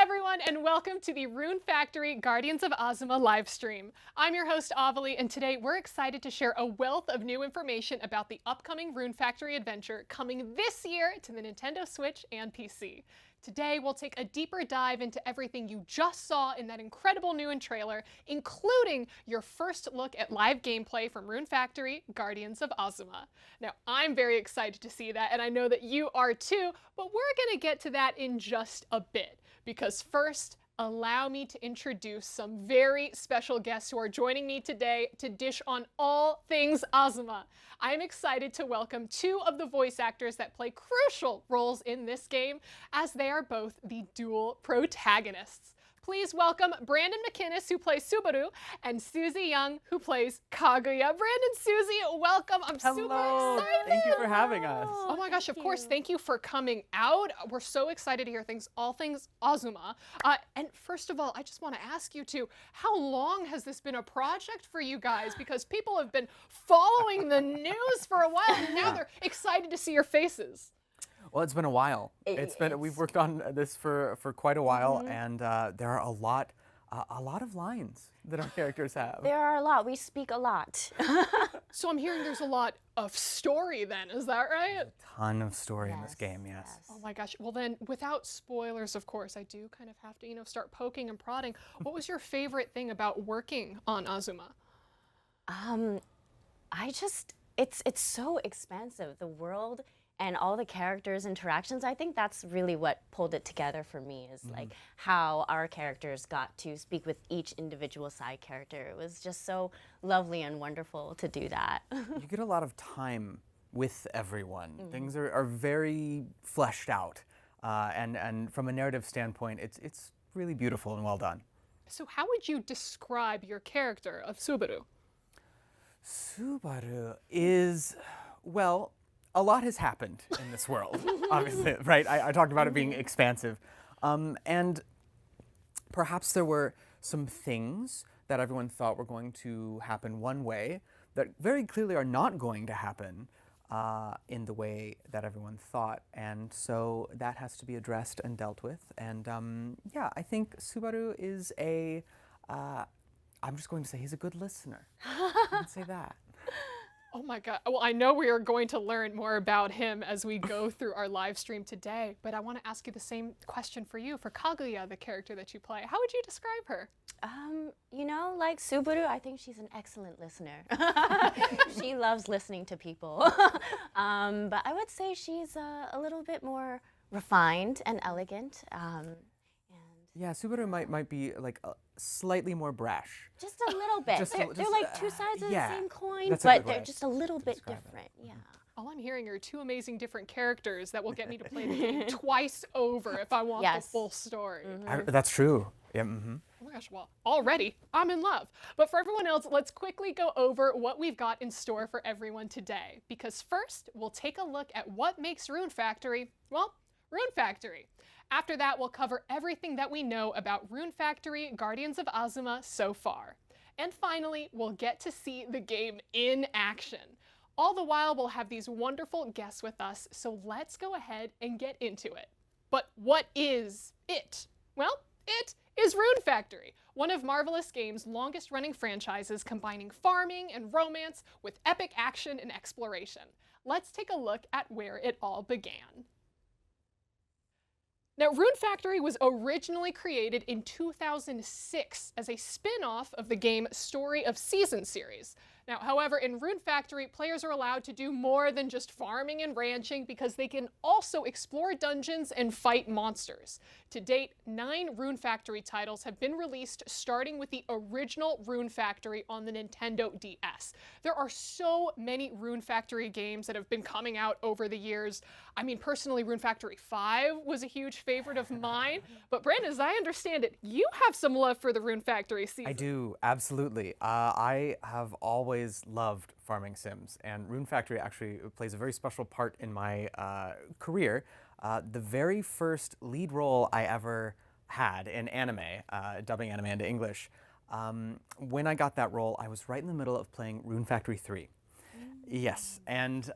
everyone, and welcome to the Rune Factory Guardians of Azuma live stream. I'm your host, Ovilee, and today we're excited to share a wealth of new information about the upcoming Rune Factory adventure coming this year to the Nintendo Switch and PC. Today, we'll take a deeper dive into everything you just saw in that incredible new trailer, including your first look at live gameplay from Rune Factory Guardians of Azuma. Now, I'm very excited to see that, and I know that you are too, but we're gonna get to that in just a bit. Because first, allow me to introduce some very special guests who are joining me today to dish on all things Azuma. I am excited to welcome two of the voice actors that play crucial roles in this game, as they are both the dual protagonists. Please welcome Brandon McInnis, who plays Subaru, and Suzie Yeung, who plays Kaguya. Brandon, Suzie, welcome. I'm super excited. Thank you for having us. Oh my gosh, of course, thank you for coming out. We're so excited to hear all things Azuma. And first of all, I just want to ask you two, how long has this been a project for you guys? Because people have been following the news for a while, and now they're excited to see your faces. Well, it's been a while. We've worked on this for quite a while, and there are a lot of lines that our characters have. There are a lot. We speak a lot. So I'm hearing there's a lot of story then, is that right? A ton of story in this game, yes. Oh my gosh. Well then, without spoilers, of course, I do kind of have to, start poking and prodding. What was your favorite thing about working on Azuma? It's so expansive. The world and all the characters' interactions, I think that's really what pulled it together for me, is like how our characters got to speak with each individual side character. It was just so lovely and wonderful to do that. You get a lot of time with everyone. Things are very fleshed out, and from a narrative standpoint, it's really beautiful and well done. So how would you describe your character of Subaru? Subaru is, well, a lot has happened in this world, obviously, right? I talked about it being expansive. And perhaps there were some things that everyone thought were going to happen one way that very clearly are not going to happen in the way that everyone thought. And so that has to be addressed and dealt with. And yeah, I think Subaru is I'm just going to say he's a good listener. I can say that. Oh my God. Well, I know we are going to learn more about him as we go through our live stream today, but I want to ask you the same question for you, for Kaguya, the character that you play. How would you describe her? Like Subaru, I think she's an excellent listener. She loves listening to people. But I would say she's a little bit more refined and elegant. Yeah, Subaru might be like slightly more brash. Just a little bit. They're like two sides of the same coin, but they're just a little bit different. Yeah. All I'm hearing are two amazing different characters that will get me to play the game twice over if I want the full story. That's true. Yeah. Oh my gosh, well, already I'm in love. But for everyone else, let's quickly go over what we've got in store for everyone today. Because first, we'll take a look at what makes Rune Factory, well, Rune Factory. After that, we'll cover everything that we know about Rune Factory Guardians of Azuma so far. And finally, we'll get to see the game in action. All the while, we'll have these wonderful guests with us, so let's go ahead and get into it. But what is it? Well, it is Rune Factory, one of Marvelous Games' longest-running franchises combining farming and romance with epic action and exploration. Let's take a look at where it all began. Now, Rune Factory was originally created in 2006 as a spin-off of the game Story of Seasons series. Now, however, in Rune Factory, players are allowed to do more than just farming and ranching because they can also explore dungeons and fight monsters. To date, 9 Rune Factory titles have been released, starting with the original Rune Factory on the Nintendo DS. There are so many Rune Factory games that have been coming out over the years. I mean, personally, Rune Factory 5 was a huge favorite of mine, but Brandon, as I understand it, you have some love for the Rune Factory season. I do, absolutely. I have always loved farming sims, and Rune Factory actually plays a very special part in my career. The very first lead role I ever had in anime, dubbing anime into English, when I got that role, I was right in the middle of playing Rune Factory 3. Yes, and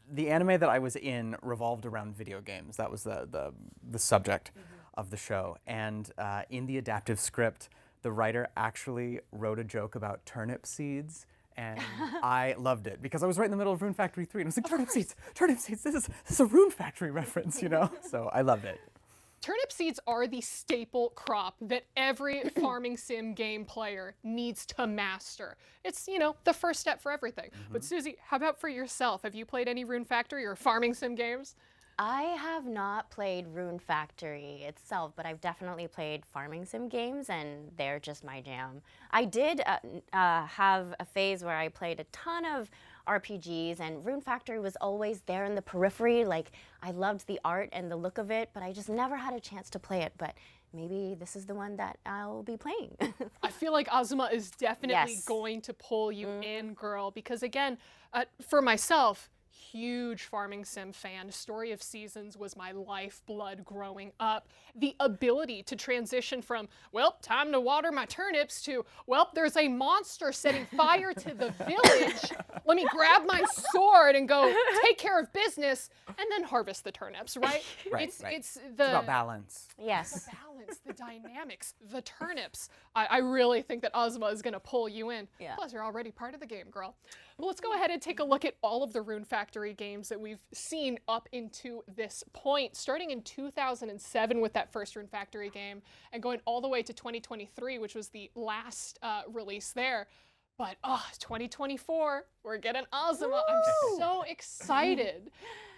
the anime that I was in revolved around video games. That was the subject. of the show. And in the adaptive script, the writer actually wrote a joke about turnip seeds. And I loved it because I was right in the middle of Rune Factory 3 and I was like, turnip seeds, this is a Rune Factory reference, you know? So I loved it. Turnip seeds are the staple crop that every farming sim game player needs to master. It's, you know, the first step for everything. But Suzie, how about for yourself? Have you played any Rune Factory or farming sim games? I have not played Rune Factory itself, but I've definitely played farming sim games, and they're just my jam. I did have a phase where I played a ton of RPGs, and Rune Factory was always there in the periphery. Like, I loved the art and the look of it, but I just never had a chance to play it. But maybe this is the one that I'll be playing. I feel like Azuma is definitely Yes. going to pull you in, girl, because again, for myself, huge farming sim fan. Story of Seasons was my lifeblood growing up. The ability to transition from, well, time to water my turnips to, well, there's a monster setting fire to the village. Let me grab my sword and go take care of business and then harvest the turnips, right? Right, It's It's the about balance. Yes. the balance, the dynamics, the turnips. I really think that Azuma is going to pull you in. Yeah. Plus, you're already part of the game, girl. Well, let's go ahead and take a look at all of the Rune Factory games that we've seen up into this point, starting in 2007 with that first Rune Factory game and going all the way to 2023, which was the last release there. But 2024, we're getting Azuma. I'm so excited.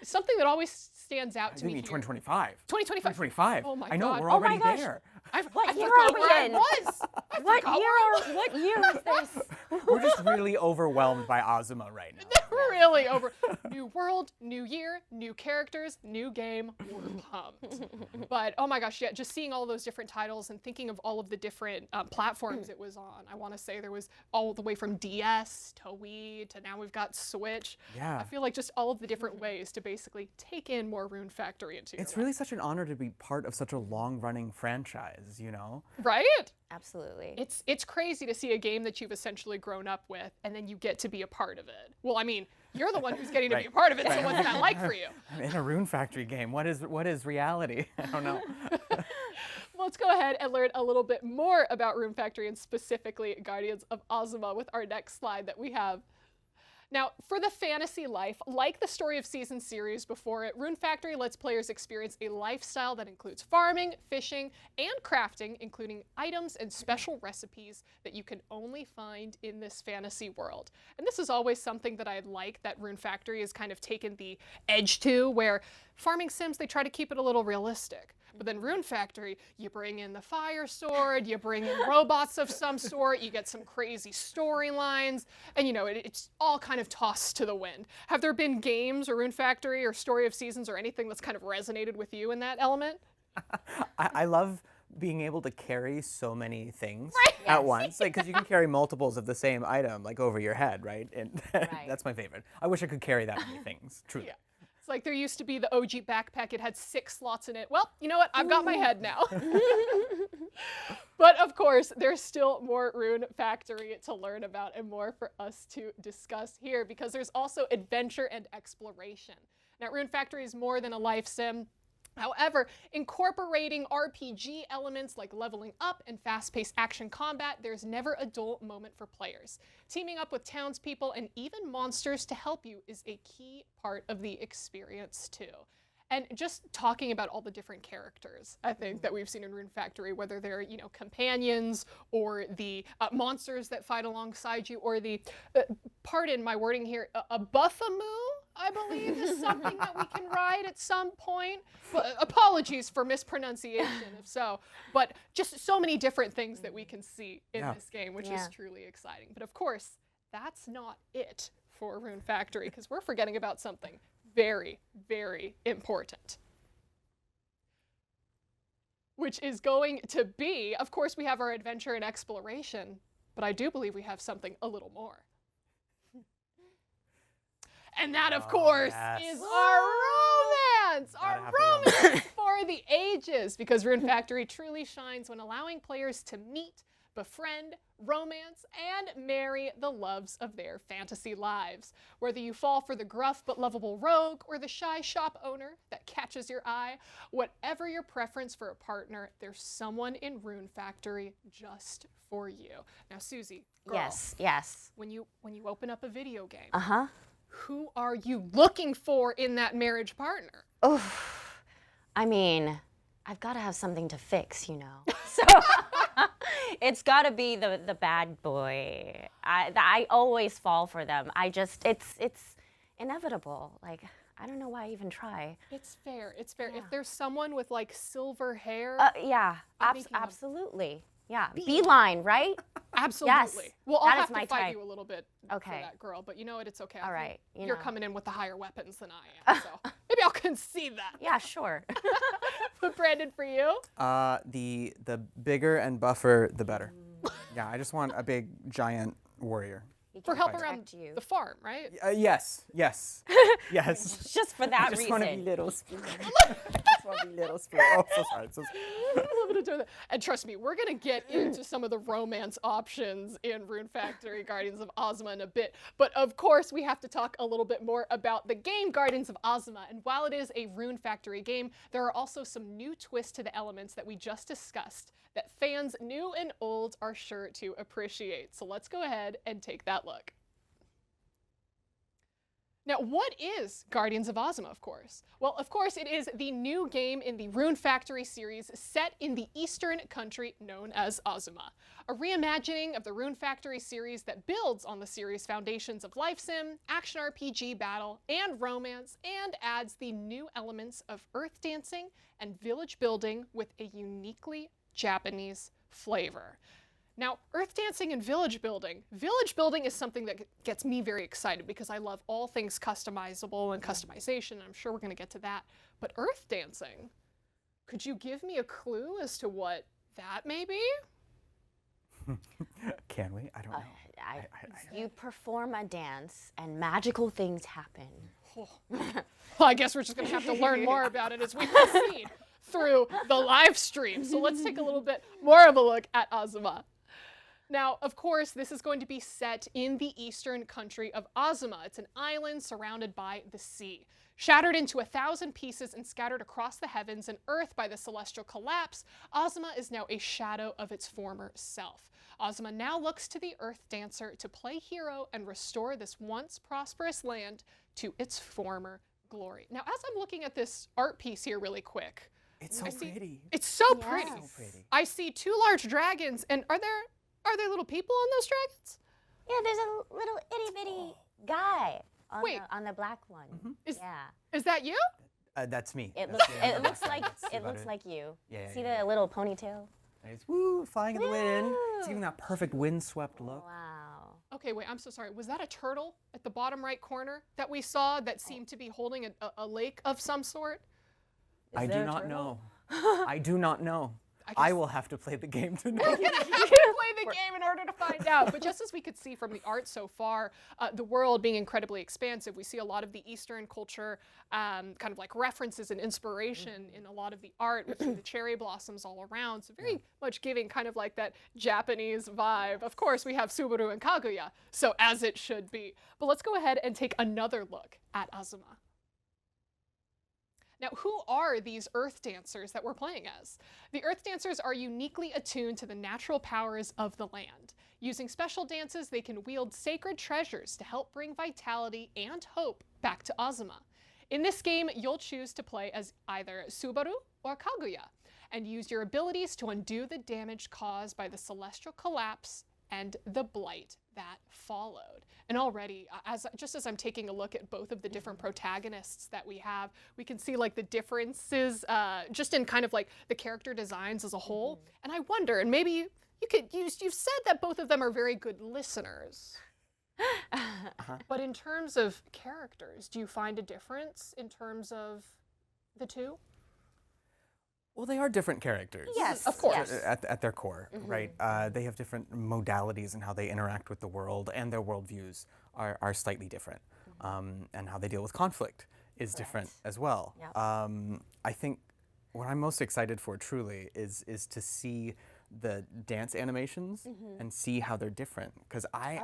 Something that always stands out to I me mean here. 2025. 2025. 2025. Oh my I know, God. we're Oh my already gosh. there. I What year forgot are we where I in? was. I What forgot year? where I What year is this? We're just really overwhelmed by Azuma right now. really over. New world, new year, new characters, new game. We're pumped. But oh my gosh, yeah, just seeing all those different titles and thinking of all of the different platforms it was on. I want to say there was all the way from DS to Wii to now we've got Switch. Yeah. I feel like just all of the different ways to basically take in more Rune Factory into your It's life. really such an honor to be part of such a long-running franchise, you know? Right? Absolutely. It's crazy to see a game that you've essentially grown up with and then you get to be a part of it. Well, I mean, you're the one who's getting to be a part of it, so what's that like for you? I'm in a Rune Factory game. What is reality? I don't know. Let's go ahead and learn a little bit more about Rune Factory and specifically Guardians of Azuma with our next slide that we have. Now, for the fantasy life, like the Story of Seasons series before it, Rune Factory lets players experience a lifestyle that includes farming, fishing, and crafting, including items and special recipes that you can only find in this fantasy world. And this is always something that I like that Rune Factory has kind of taken the edge to, where farming sims, they try to keep it a little realistic. But then Rune Factory, you bring in the fire sword, you bring in robots of some sort, you get some crazy storylines, and you know, it's all kind of tossed to the wind. Have there been games or Rune Factory or Story of Seasons or anything that's kind of resonated with you in that element? I love being able to carry so many things at once, like because you can carry multiples of the same item, like over your head, right? And that's my favorite. I wish I could carry that many things. Truly. Yeah. It's like there used to be the OG backpack. It had 6 slots in it. Well, you know what? I've got my head now. But of course, there's still more Rune Factory to learn about and more for us to discuss here because there's also adventure and exploration. Now, Rune Factory is more than a life sim. However, incorporating RPG elements like leveling up and fast-paced action combat, there's never a dull moment for players. Teaming up with townspeople and even monsters to help you is a key part of the experience too. And just talking about all the different characters, I think, that we've seen in Rune Factory, whether they're, you know, companions or the monsters that fight alongside you, or the, pardon my wording here, a buffamoo, I believe, is something that we can ride at some point. But apologies for mispronunciation if so. But just so many different things that we can see in this game, which is truly exciting. But of course, that's not it for Rune Factory, because we're forgetting about something very, very important, which is going to be, of course, we have our adventure and exploration, but I do believe we have something a little more. And that, of course, is our romance! Our romance for the ages! Because Rune Factory truly shines when allowing players to meet, befriend, romance, and marry the loves of their fantasy lives. Whether you fall for the gruff but lovable rogue or the shy shop owner that catches your eye, whatever your preference for a partner, there's someone in Rune Factory just for you. Now, Suzie, girl, Yes. when you open up a video game, Uh-huh. who are you looking for in that marriage partner? Oh, I mean, I've got to have something to fix, you know. So it's got to be the bad boy. I always fall for them. It's inevitable. Like, I don't know why I even try. It's fair. It's fair. Yeah. If there's someone with like silver hair, Yeah, I'm thinking of absolutely. Yeah, Beeline, right? absolutely. Well, I'll that is have to my fight type. you a little bit Okay. for that, girl. But you know what? It's okay. I All think right, you You're know. coming in with the higher weapons than I am, so maybe I'll concede that. Yeah, sure. But Brandon, for you? The bigger and buffer, the better. Yeah, I just want a big, giant warrior. He For can help protect around you. the farm, right? Yes, yes. Just for that I just reason. want to be little spoon. I just want to be little spoon. Oh, so sorry. So sorry. A little bit of that. And trust me, we're going to get into some of the romance options in Rune Factory Guardians of Azuma in a bit. But of course, we have to talk a little bit more about the game Guardians of Azuma. And while it is a Rune Factory game, there are also some new twists to the elements that we just discussed that fans new and old are sure to appreciate. So let's go ahead and take that look. Now, what is Guardians of Azuma, of course? Well, of course, it is the new game in the Rune Factory series set in the eastern country known as Azuma. A reimagining of the Rune Factory series that builds on the series' foundations of life sim, action RPG battle, and romance, and adds the new elements of earth dancing and village building with a uniquely Japanese flavor. Now, earth dancing and village building is something that gets me very excited because I love all things customizable and customization. I'm sure we're going to get to that. But earth dancing, could you give me a clue as to what that may be? Can we? I don't know. You perform a dance and magical things happen. Well, I guess we're just going to have to learn more about it as we proceed through the live stream. So let's take a little bit more of a look at Azuma. Now, of course, this is going to be set in the eastern country of Azuma. It's an island surrounded by the sea. Shattered into 1,000 pieces and scattered across the heavens and earth by the celestial collapse, Azuma is now a shadow of its former self. Azuma now looks to the earth dancer to play hero and restore this once prosperous land to its former glory. Now, as I'm looking at this art piece here really quick, It's so pretty. it's so pretty. So pretty. I see 2 large dragons, and are there little people on those dragons? Yeah, there's a little itty bitty guy on Wait. the black one. Is Yeah. is that you? That's me. It That's looks the it other looks side. like That's it about looks like you. Yeah, See yeah, the little ponytail? Nice. Woo, flying in the wind. It's Woo. giving that perfect windswept look. Wow. Okay, wait, I'm so sorry. Was that a turtle at the bottom right corner that we saw that seemed to be holding a lake of some sort? I do there a not turtle? know. I do not know. I will have to play the game to know. We're gonna have to play the game in order to find out. But just as we could see from the art so far, the world being incredibly expansive, we see a lot of the Eastern culture kind of like references and inspiration in a lot of the art. We see the cherry blossoms all around, so very much giving kind of like that Japanese vibe. Of course, we have Subaru and Kaguya, so as it should be. But let's go ahead and take another look at Azuma. Now, who are these Earth Dancers that we're playing as? The Earth Dancers are uniquely attuned to the natural powers of the land. Using special dances, they can wield sacred treasures to help bring vitality and hope back to Azuma. In this game, you'll choose to play as either Subaru or Kaguya, and use your abilities to undo the damage caused by the celestial collapse and the blight that followed. And already, just as I'm taking a look at both of the different protagonists that we have, we can see like the differences just in kind of like the character designs as a whole. And I wonder, and maybe you've said that both of them are very good listeners. But in terms of characters, do you find a difference in terms of the two? Well, they are different characters. Yes, of course. yes. At their core, right? They have different modalities in how they interact with the world, and their worldviews are slightly different. And how they deal with conflict is different as well. Yep. I think what I'm most excited for truly is to see the dance animations and see how they're different. Because I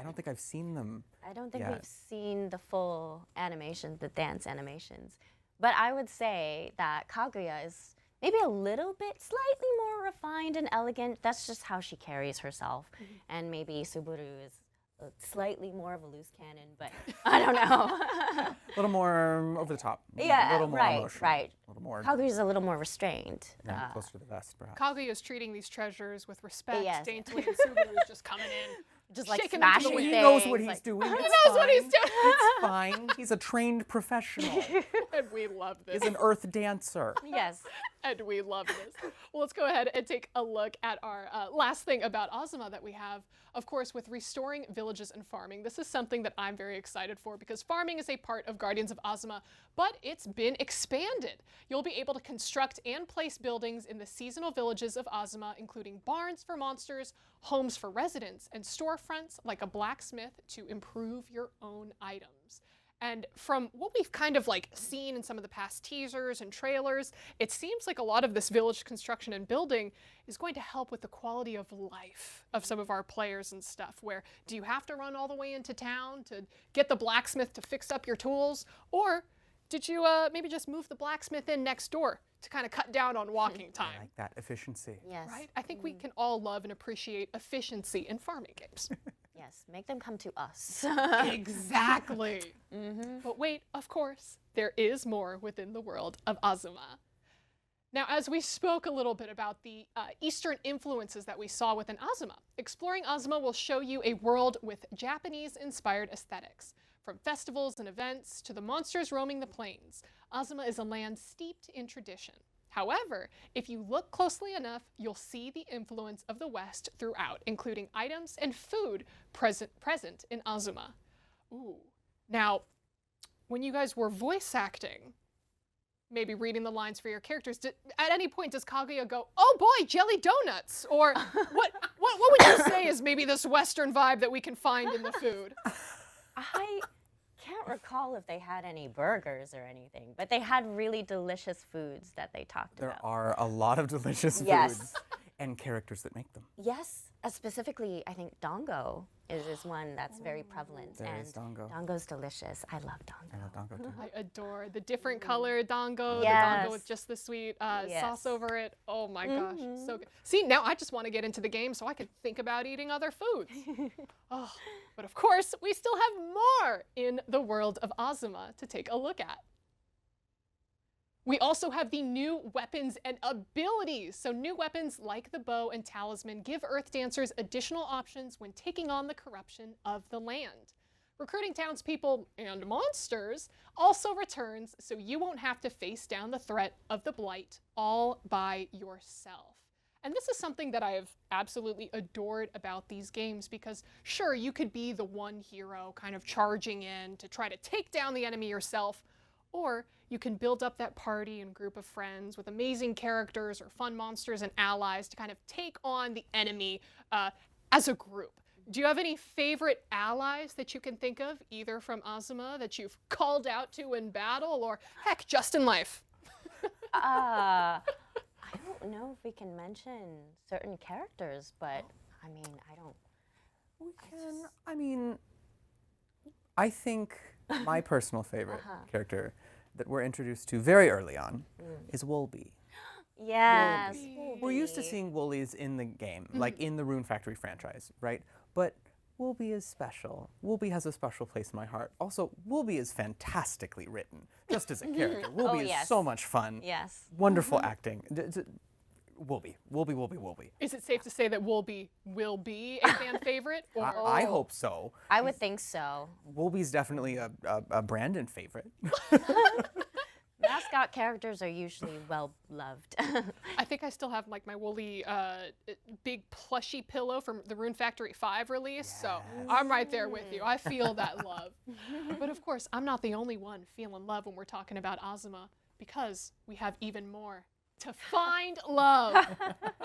don't think I've seen them. I don't think yet. we've seen the full animations, the dance animations. But I would say that Kaguya is maybe a little bit slightly more refined and elegant. That's just how she carries herself. And maybe Subaru is slightly more of a loose cannon, but I don't know. A little more over the top. Yeah, a little more right, emotional. right. A little more Kaguya's a little more restrained. closer to the vest, perhaps. Kaguya is treating these treasures with respect, Yes. daintily, and Subaru is just coming in. Just like shaking them to the smashing wind. things. He knows what he's like- doing. He It's knows what he's fine. doing. It's fine. He's a trained professional. And we love this. He's an earth dancer. Yes. And we love this. Well, let's go ahead and take a look at our last thing about Azuma that we have. Of course, with restoring villages and farming, this is something that I'm very excited for because farming is a part of Guardians of Azuma, but it's been expanded. You'll be able to construct and place buildings in the seasonal villages of Azuma, including barns for monsters, homes for residents, and storefronts like a blacksmith to improve your own items. And from what we've kind of like seen in some of the past teasers and trailers, it seems like a lot of this village construction and building is going to help with the quality of life of some of our players and stuff. Where do you have to run all the way into town to get the blacksmith to fix up your tools? Or did you maybe just move the blacksmith in next door to kind of cut down on walking I time? like that efficiency. Yes. Right? I think we can all love and appreciate efficiency in farming games. Yes. Make them come to us. Exactly. But wait, of course, there is more within the world of Azuma. Now, as we spoke a little bit about the Eastern influences that we saw within Azuma, exploring Azuma will show you a world with Japanese-inspired aesthetics. From festivals and events to the monsters roaming the plains, Azuma is a land steeped in tradition. However, if you look closely enough, you'll see the influence of the West throughout, including items and food present in Azuma. Ooh. Now, when you guys were voice acting, maybe reading the lines for your characters, at any point does Kaguya go, "Oh boy, jelly donuts," or what would you say is maybe this Western vibe that we can find in the food? I can't recall if they had any burgers or anything, but they had really delicious foods that they talked There about. are a lot of delicious Yes. foods and characters that make them. Yes, specifically, I think Dongo is one that's very prevalent. There and is Dongo. Dongo's delicious. I love Dongo. I love Dongo too. I adore the different colored dango, the Yes. dango with just the sweet Yes. sauce over it. Oh my gosh, so good. See, now I just want to get into the game so I can think about eating other foods. Oh, but of course, we still have more in the world of Azuma to take a look at. We also have the new weapons and abilities. So new weapons like the bow and talisman give Earth Dancers additional options when taking on the corruption of the land. Recruiting townspeople and monsters also returns, so you won't have to face down the threat of the blight all by yourself. And this is something that I have absolutely adored about these games because sure, you could be the one hero kind of charging in to try to take down the enemy yourself, or you can build up that party and group of friends with amazing characters or fun monsters and allies to kind of take on the enemy as a group. Do you have any favorite allies that you can think of, either from Azuma that you've called out to in battle, or heck, just in life? I don't know if we can mention certain characters, but I mean, I don't. We can. I mean, I think my personal favorite character that we're introduced to very early on is Woolby. Yes. We're used to seeing Woolies in the game, like in the Rune Factory franchise, right? But Woolby is special. Woolby has a special place in my heart. Also, Woolby is fantastically written, just as a character. Woolby is yes. so much fun. Yes. Wonderful acting. Woolby. Is it safe to say that Woolby will be a fan favorite? Or I hope so. I would think so. Woolby's definitely a Brandon favorite. Mascot characters are usually well loved. I think I still have like my woolly big plushy pillow from the Rune Factory 5 release, so I'm right there with you. I feel that love. But of course, I'm not the only one feeling love when we're talking about Azuma, because we have even more to find love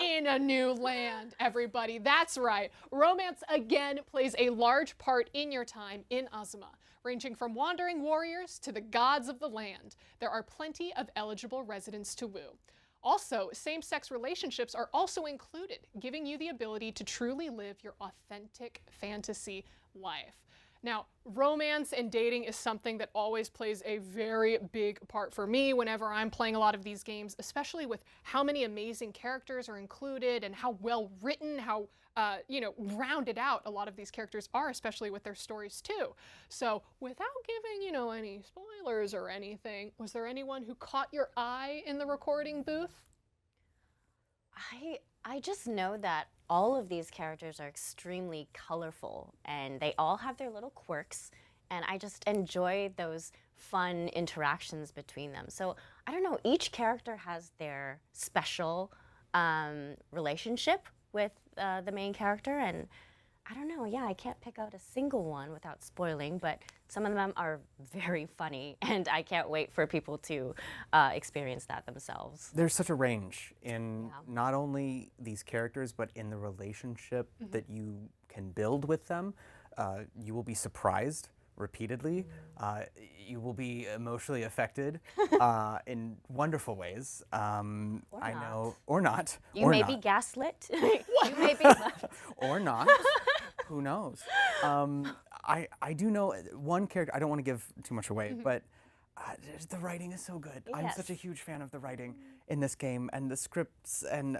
in a new land, everybody. That's right. Romance again plays a large part in your time in Azuma. Ranging from wandering warriors to the gods of the land, there are plenty of eligible residents to woo. Also, same-sex relationships are also included, giving you the ability to truly live your authentic fantasy life. Now, romance and dating is something that always plays a very big part for me whenever I'm playing a lot of these games, especially with how many amazing characters are included and how well written, how rounded out a lot of these characters are, especially with their stories too. So without giving, any spoilers or anything, was there anyone who caught your eye in the recording booth? I just know that all of these characters are extremely colorful and they all have their little quirks, and I just enjoy those fun interactions between them. So I don't know, each character has their special relationship with the main character, and I don't know, yeah, I can't pick out a single one without spoiling, but some of them are very funny, and I can't wait for people to experience that themselves. There's such a range in not only these characters, but in the relationship that you can build with them. You will be surprised repeatedly. You will be emotionally affected in wonderful ways. I know, or not. You may be gaslit. You may be or not. Who knows? I do know one character. I don't want to give too much away, but the writing is so good. Yes. I'm such a huge fan of the writing in this game, and the scripts, and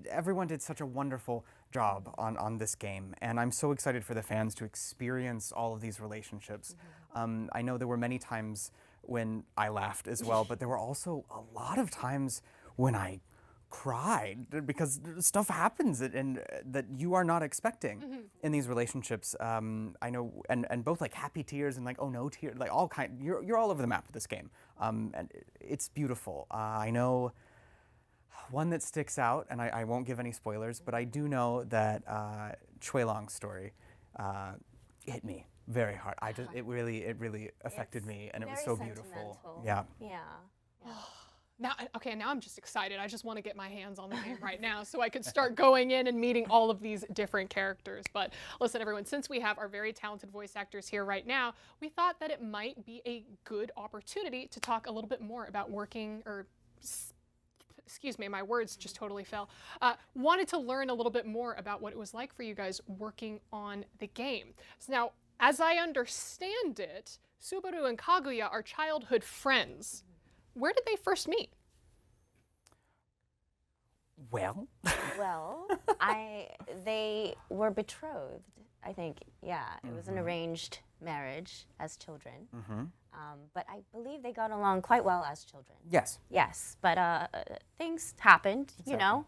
everyone did such a wonderful job on this game, and I'm so excited for the fans to experience all of these relationships. I know there were many times when I laughed as well, but there were also a lot of times when I cried because stuff happens and that you are not expecting in these relationships. I know, and both like happy tears and like oh no tears, like all kind. You're all over the map with this game, and it's beautiful. I know one that sticks out, and I won't give any spoilers, but I do know that Chuelong's story hit me very hard. It really affected me, and it was so beautiful. Yeah. Now I'm just excited. I just want to get my hands on the game right now so I could start going in and meeting all of these different characters. But listen, everyone, since we have our very talented voice actors here right now, we thought that it might be a good opportunity to talk a little bit more about working, or excuse me, my words just totally fell. Wanted to learn a little bit more about what it was like for you guys working on the game. So now, as I understand it, Subaru and Kaguya are childhood friends. Where did they first meet? Well, they were betrothed, I think. Yeah, it was an arranged marriage as children. But I believe they got along quite well as children. Yes. Yes, but things happened, you know.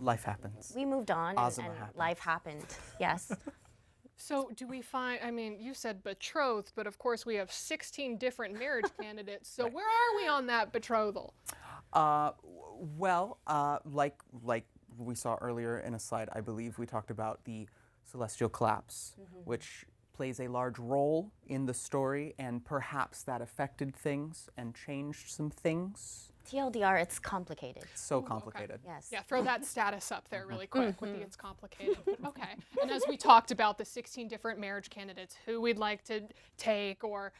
Life happens. We moved on, Azuma and happened. life happened. Yes. So do we find, I mean, you said betrothed, but of course we have 16 different marriage candidates. So where are we on that betrothal? Like we saw earlier in a slide, I believe we talked about the celestial collapse, which plays a large role in the story, and perhaps that affected things and changed some things. TLDR, it's complicated. So complicated. Okay. Yes. Yeah, throw that status up there really quick with the it's complicated. But okay. And as we talked about the 16 different marriage candidates, who we'd like to take, or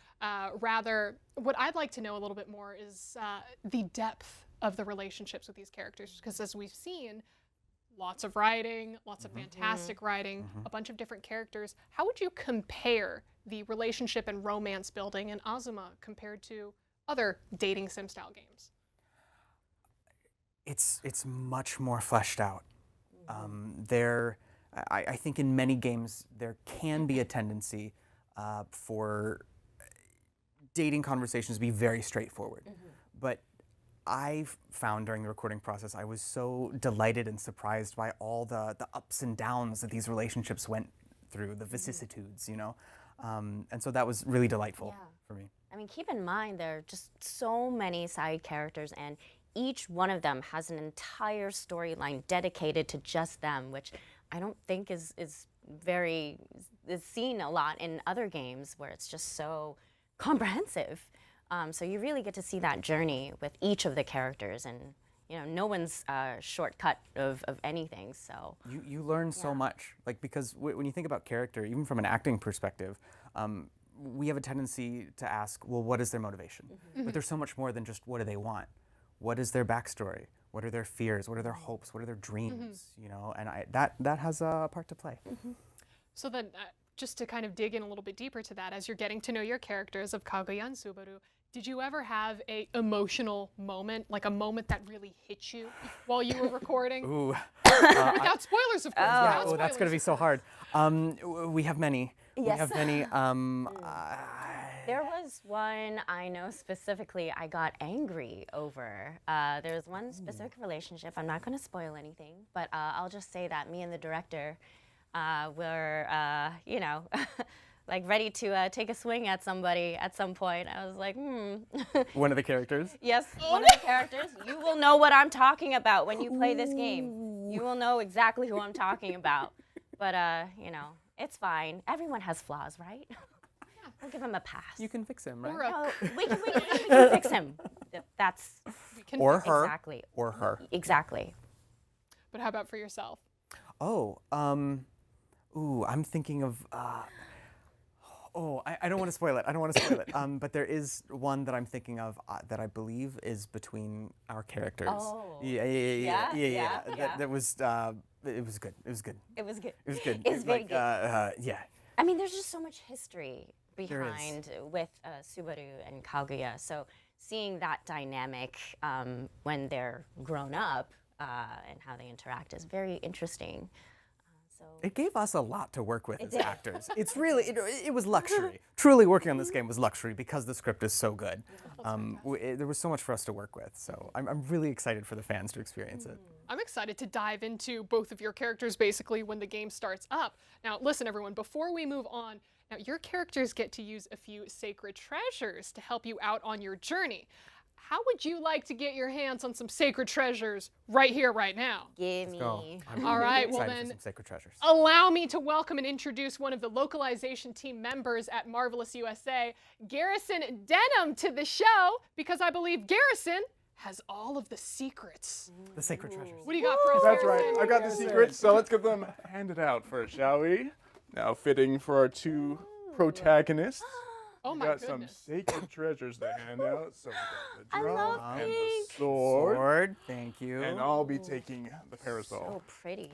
rather, what I'd like to know a little bit more is the depth of the relationships with these characters. Because as we've seen, lots of writing, lots of fantastic writing, a bunch of different characters. How would you compare the relationship and romance building in Azuma compared to other dating sim style games? It's much more fleshed out. I think in many games there can be a tendency for dating conversations to be very straightforward. But I've found during the recording process, I was so delighted and surprised by all the ups and downs that these relationships went through, the vicissitudes, you know? And so that was really delightful for me. I mean, keep in mind there are just so many side characters, and each one of them has an entire storyline dedicated to just them, which I don't think is seen a lot in other games where it's just so comprehensive. So you really get to see that journey with each of the characters, and you know, no one's shortcut of anything. So you learn so much, like, because when you think about character, even from an acting perspective, we have a tendency to ask, well, what is their motivation? But there's so much more than just what do they want. what is their backstory? What are their fears? What are their hopes? What are their dreams? You know, and that has a part to play. So then, just to kind of dig in a little bit deeper to that, as you're getting to know your characters of Kaguya and Subaru, did you ever have a emotional moment, like a moment that really hit you while you were recording? Ooh. Without spoilers, of course. without Oh, that's going to be so hard. We have many. We Yes. have many. There was one I know specifically I got angry over. There was one specific relationship. I'm not going to spoil anything, but I'll just say that me and the director were, you know, like ready to take a swing at somebody at some point. I was like, One of the characters. Yes, one of the characters. You will know what I'm talking about when you play this game. You will know exactly who I'm talking about. But, you know, it's fine. Everyone has flaws, right? We'll give him a pass. You can fix him, right? Or a- No, we can fix him. That's Or her. exactly. Or her. Exactly. But how about for yourself? Oh, ooh, I'm thinking of. I don't want to spoil it. I don't want to spoil it. But there is one that I'm thinking of that I believe is between our characters. Oh. Yeah. Yeah. That was. It was good. It was good. It was good. It was good. It's very good. Yeah. I mean, there's just so much history There is. behind with Subaru and Kaguya. So seeing that dynamic when they're grown up and how they interact is very interesting. It gave us a lot to work with as did. actors. It's really, it was luxury. Truly working on this game was luxury because the script is so good. There was so much for us to work with. So I'm really excited for the fans to experience it. I'm excited to dive into both of your characters basically when the game starts up. Now, listen, everyone, before we move on, now your characters get to use a few sacred treasures to help you out on your journey. How would you like to get your hands on some sacred treasures right here, right now? Gimme. Go. I'm All right, well excited for then, some sacred treasures. allow me to welcome and introduce one of the localization team members at Marvelous USA, Garrison Denham, to the show, because I believe Garrison has all of the secrets. The sacred treasures. What do you got for us, That's right. Garrison? I got the secrets, so let's get them handed out first, shall we? Now, fitting for our two protagonists. Oh We my got some goodness. sacred treasures to hand out. So we got the I drum love and the pink. sword. Thank you. And I'll be taking the parasol. So pretty.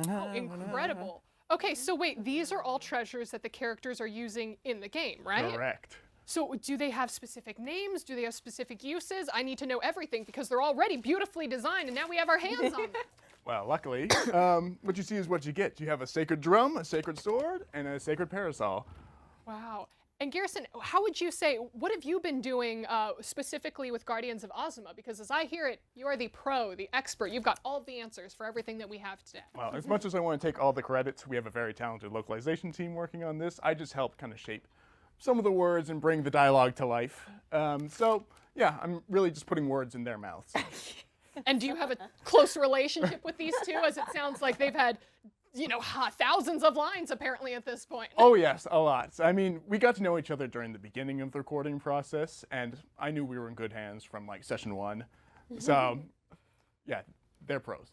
Oh, incredible. Okay, so wait, these are all treasures that the characters are using in the game, right? Correct. So do they have specific names? Do they have specific uses? I need to know everything because they're already beautifully designed and now we have our hands on them. Well, luckily, what you see is what you get. You have a sacred drum, a sacred sword, and a sacred parasol. Wow. And Garrison, how would you say, what have you been doing specifically with Guardians of Azuma? Because as I hear it, you are the pro, the expert. You've got all the answers for everything that we have today. Well, as much as I want to take all the credit, we have a very talented localization team working on this. I just helped kind of shape some of the words and bring the dialogue to life. So, yeah, I'm really just putting words in their mouths. And do you have a close relationship with these two? As it sounds like they've had, you know, thousands of lines apparently at this point. Oh, yes, a lot. I mean, we got to know each other during the beginning of the recording process, and I knew we were in good hands from like session 1. So, yeah, they're pros.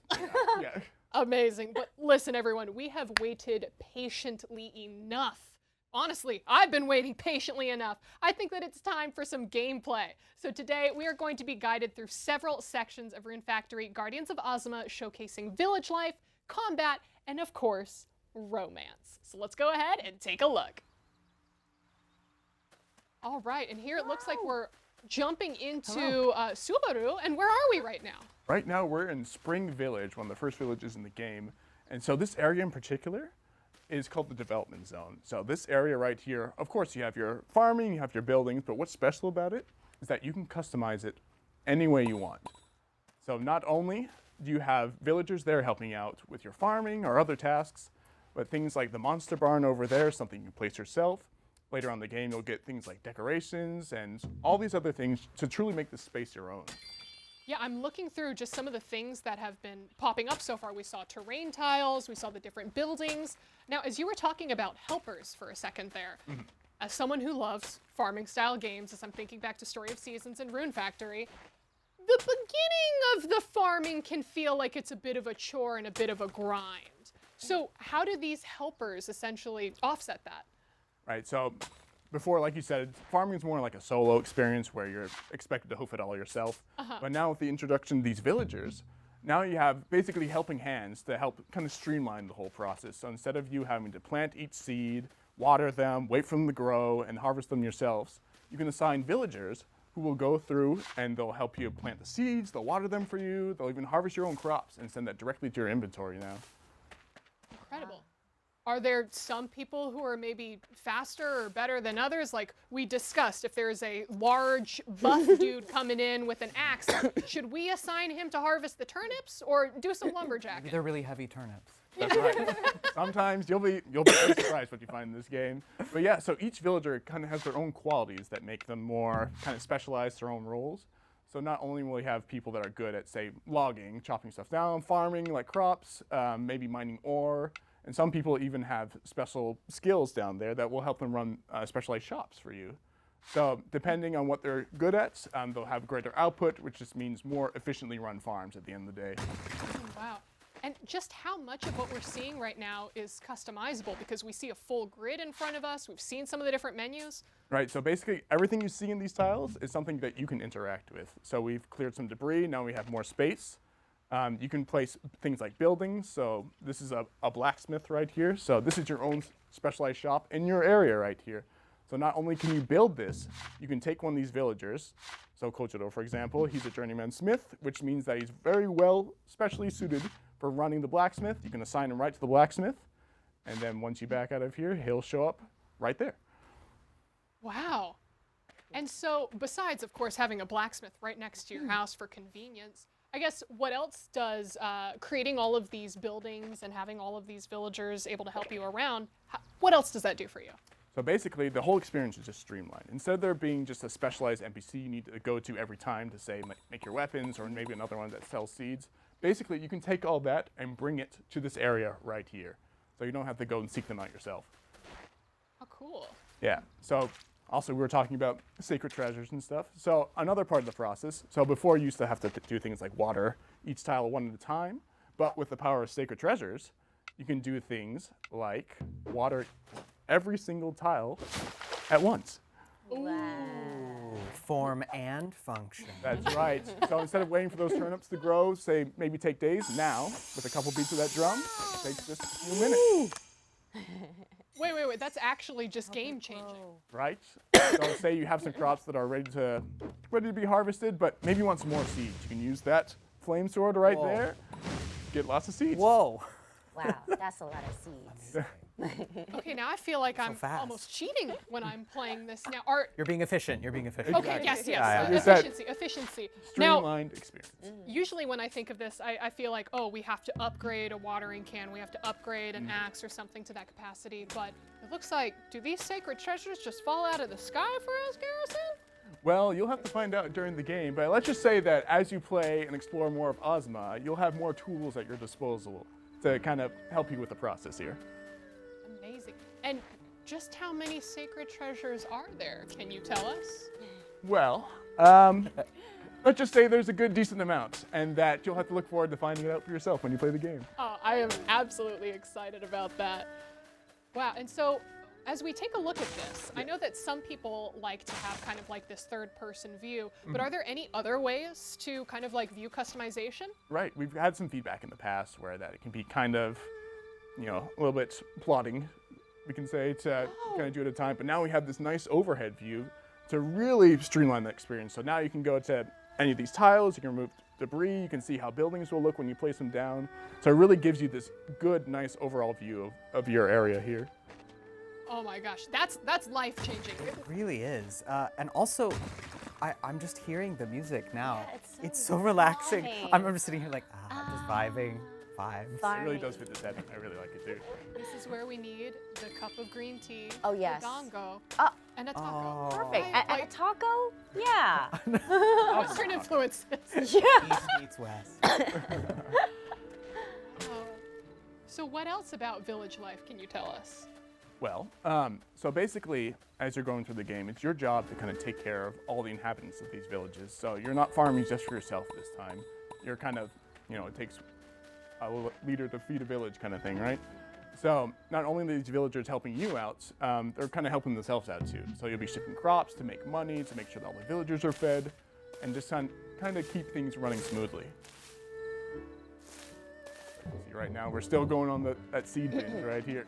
Yeah. Amazing. But listen, everyone, we have waited patiently enough. Honestly, I've been waiting patiently enough. I think that it's time for some gameplay. So today we are going to be guided through several sections of Rune Factory Guardians of Azuma, showcasing village life, combat, and of course, romance. So let's go ahead and take a look. All right, and here it looks like we're jumping into Subaru, and where are we right now? Right now, we're in Spring Village, one of the first villages in the game. And so this area in particular is called the development zone. So this area right here, of course, you have your farming, you have your buildings, but what's special about it is that you can customize it any way you want. So not only do you have villagers there helping out with your farming or other tasks, but things like the monster barn over there, something you can place yourself. Later on in the game, you'll get things like decorations and all these other things to truly make this space your own. Yeah, I'm looking through just some of the things that have been popping up so far. We saw terrain tiles, we saw the different buildings. Now, as you were talking about helpers for a second there, as someone who loves farming style games, as I'm thinking back to Story of Seasons and Rune Factory, the beginning of the farming can feel like it's a bit of a chore and a bit of a grind. So how do these helpers essentially offset that? Right, so before, like you said, farming is more like a solo experience where you're expected to hoof it all yourself. But now with the introduction of these villagers, now you have basically helping hands to help kind of streamline the whole process. So instead of you having to plant each seed, water them, wait for them to grow, and harvest them yourselves, you can assign villagers who will go through and they'll help you plant the seeds, they'll water them for you, they'll even harvest your own crops and send that directly to your inventory now. Incredible. Are there some people who are maybe faster or better than others? Like we discussed, if there's a large buff dude coming in with an axe, should we assign him to harvest the turnips or do some lumberjacking? They're really heavy turnips. That's right. Sometimes you'll be very surprised what you find in this game. But yeah, so each villager kind of has their own qualities that make them more kind of specialized, their own roles. So not only will you have people that are good at, say, logging, chopping stuff down, farming like crops, maybe mining ore, and some people even have special skills down there that will help them run specialized shops for you. So depending on what they're good at, they'll have greater output, which just means more efficiently run farms at the end of the day. Wow. And just how much of what we're seeing right now is customizable? Because we see a full grid in front of us. We've seen some of the different menus. Right, so basically everything you see in these tiles is something that you can interact with. So we've cleared some debris, now we have more space. You can place things like buildings. So this is a blacksmith right here. So this is your own specialized shop in your area right here. So not only can you build this, you can take one of these villagers. So Kochiro, for example, he's a journeyman smith, which means that he's very well specially suited for running the blacksmith. You can assign him right to the blacksmith. And then once you back out of here, he'll show up right there. Wow. And so besides, of course, having a blacksmith right next to your house for convenience, I guess what else does creating all of these buildings and having all of these villagers able to help you around, what else does that do for you? So basically, the whole experience is just streamlined. Instead of there being just a specialized NPC you need to go to every time to, say, make your weapons, or maybe another one that sells seeds, basically you can take all that and bring it to this area right here. So you don't have to go and seek them out yourself. How cool. Yeah, so also we were talking about sacred treasures and stuff. So another part of the process, so before you used to have to do things like water each tile one at a time, but with the power of sacred treasures, you can do things like water every single tile at once. Wow. Form and function. That's right. So instead of waiting for those turnips to grow, say maybe take days, now with a couple beats of that drum, it takes just a few minutes. Wait. That's actually just game changing. Right? So say you have some crops that are ready to be harvested, but maybe you want some more seeds. You can use that flame sword right Whoa. there. Get lots of seeds. Whoa. Wow, that's a lot of seeds. Okay, now I feel like I'm fast. almost cheating when I'm playing this. Now, You're being efficient. You're being efficient. okay, yes, Yeah, yeah. Is that efficiency. Now, Streamlined experience. usually when I think of this, I feel like, oh, we have to upgrade a watering can, we have to upgrade an axe or something to that capacity, but it looks like, do these sacred treasures just fall out of the sky for us, Garrison? Well, you'll have to find out during the game, but let's just say that as you play and explore more of Azuma, you'll have more tools at your disposal to kind of help you with the process here. Amazing. And just how many sacred treasures are there? Can you tell us? Well, let's just say there's a good decent amount, and that you'll have to look forward to finding it out for yourself when you play the game. Oh, I am absolutely excited about that. Wow, and so as we take a look at this, I know that some people like to have kind of like this third-person view, but are there any other ways to kind of like view customization? Right, we've had some feedback in the past where that it can be kind of, you know, a little bit plotting, we can say, to kind of do it at a time, but now we have this nice overhead view to really streamline the experience. So now you can go to any of these tiles, you can remove debris, you can see how buildings will look when you place them down. So it really gives you this good, nice overall view of your area here. Oh my gosh, that's life-changing. It really is. And also, I'm just hearing the music now. Yeah, it's so relaxing. calming. I'm just sitting here like, just vibes. It really does fit the setting. I really like it too. This is where we need the cup of green tea, Oh, yes. the dongo, Oh, and a taco. perfect. Right, And a taco? Yeah. Western influences. East meets West. Oh. So what else about village life can you tell us? Well, so basically, as you're going through the game, it's your job to kind of take care of all the inhabitants of these villages. So you're not farming just for yourself this time. You're kind of, you know, it takes a leader to feed a village kind of thing, right? So not only are these villagers helping you out, they're kind of helping themselves out too. So you'll be shipping crops to make money, to make sure that all the villagers are fed, and just kind of keep things running smoothly. See, right now we're still going on that seed binge right here.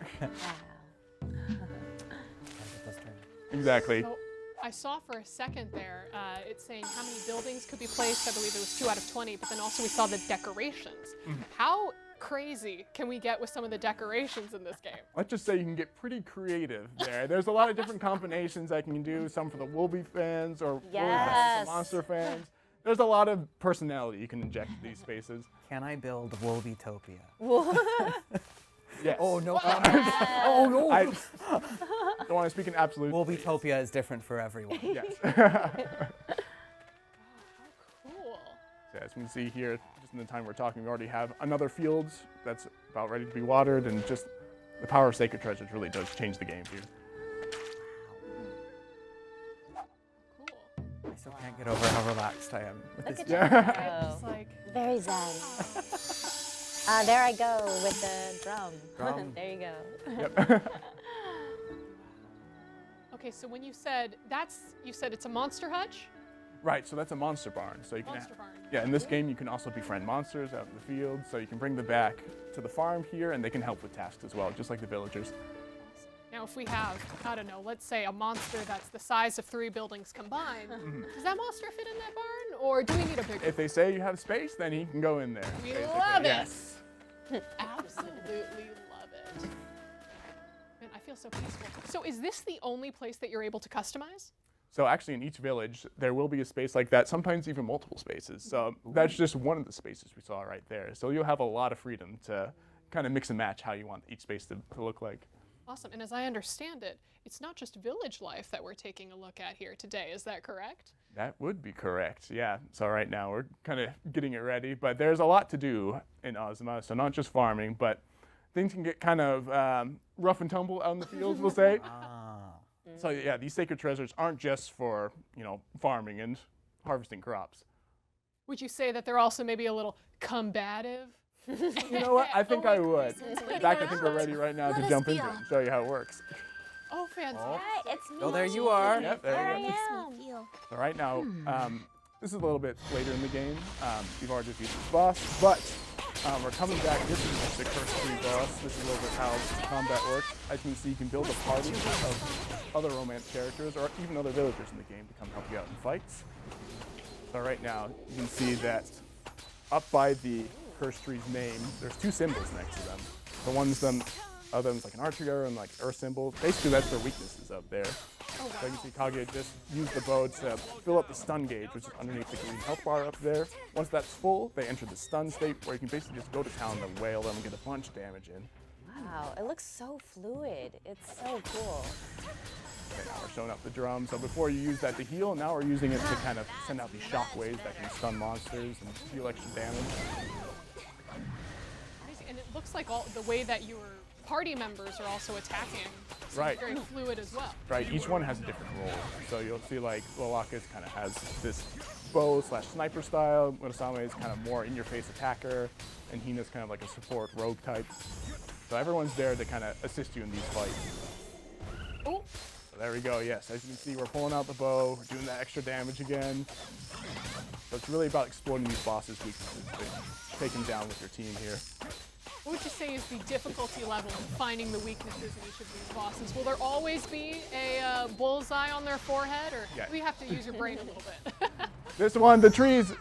Exactly. So I saw for a second there, it's saying how many buildings could be placed. I believe it was 2 out of 20, but then also we saw the decorations. How crazy can we get with some of the decorations in this game? Let's just say you can get pretty creative there. There's a lot of different combinations I can do, some for the Wolby fans or Yes. the Monster fans. There's a lot of personality you can inject in these spaces. Can I build Wolbytopia? Yes. Oh, no comments. Oh, no. I don't want to speak in absolute. Wolbytopia is different for everyone. Yes. Cool. So as we can see here, just in the time we're talking, we already have another field that's about ready to be watered, and just the power of Sacred Treasures really does change the game here. Cool. I still can't get over how relaxed I am with Look this. at you. Right? Just like, Very zen. There I go with the drum. Drum. There you go. Yep. okay, so when you said it's a monster hutch? Right, so that's a monster barn. So you can Monster barn. Yeah, in this game you can also befriend monsters out in the field, so you can bring them back to the farm here, and they can help with tasks as well, just like the villagers. Now, if we have, I don't know, let's say a monster that's the size of 3 buildings combined, does that monster fit in that barn, or do we need a bigger? If they say you have space, then he can go in there. We basically. love it. Yes. Absolutely love it. Man, I feel so peaceful. So is this the only place that you're able to customize? So actually in each village, there will be a space like that, sometimes even multiple spaces. So that's just one of the spaces we saw right there. So you'll have a lot of freedom to kind of mix and match how you want each space to look like. Awesome. And as I understand it, it's not just village life that we're taking a look at here today. Is that correct? That would be correct, yeah. So right now we're kind of getting it ready, but there's a lot to do in Azuma. So not just farming, but things can get kind of rough and tumble out in the fields, we'll say. So yeah, these sacred treasures aren't just for, farming and harvesting crops. Would you say that they're also maybe a little combative? You know what? I think I would. In fact, I think we're ready right now to jump into it and show you how it works. Oh, fantastic. Hi, it's me. Oh, there you are. Yep, There there I you go. am. So right now, this is a little bit later in the game. We've already defeated this boss, but we're coming back. This is the Curse 3 boss. This is a little bit how combat works. As you can see, you can build a party of other romance characters or even other villagers in the game to come help you out in fights. So right now, you can see that up by the Curse tree's name, there's 2 symbols next to them. The one's other one's like an archery arrow and like earth symbol. Basically, that's their weaknesses up there. Oh, wow. So you can see Kaguya just used the bow to fill up the stun gauge, which is underneath the green health bar up there. Once that's full, they enter the stun state, where you can basically just go to town and wail them and get a bunch of damage in. Wow, it looks so fluid. It's so cool. Okay, now we're showing up the drum. So before you use that to heal, now we're using it to kind of send out these shockwaves that can stun monsters and deal extra damage. Amazing. And it looks like the way that your party members are also attacking seems Right. very fluid as well. Right, each one has a different role. So you'll see like Lolakas kind of has this bow/sniper style, Murasame is kind of more in-your-face attacker, and Hina's kind of like a support rogue type. So everyone's there to kind of assist you in these fights. Oh, So there we go, yes. As you can see, we're pulling out the bow, we're doing that extra damage again. So it's really about exploiting these bosses' weaknesses to take them down with your team here. what would you say is the difficulty level in finding the weaknesses in each of these bosses? Will there always be a bullseye on their forehead, or Yeah. do you have to use your brain a little bit? This one, the tree's,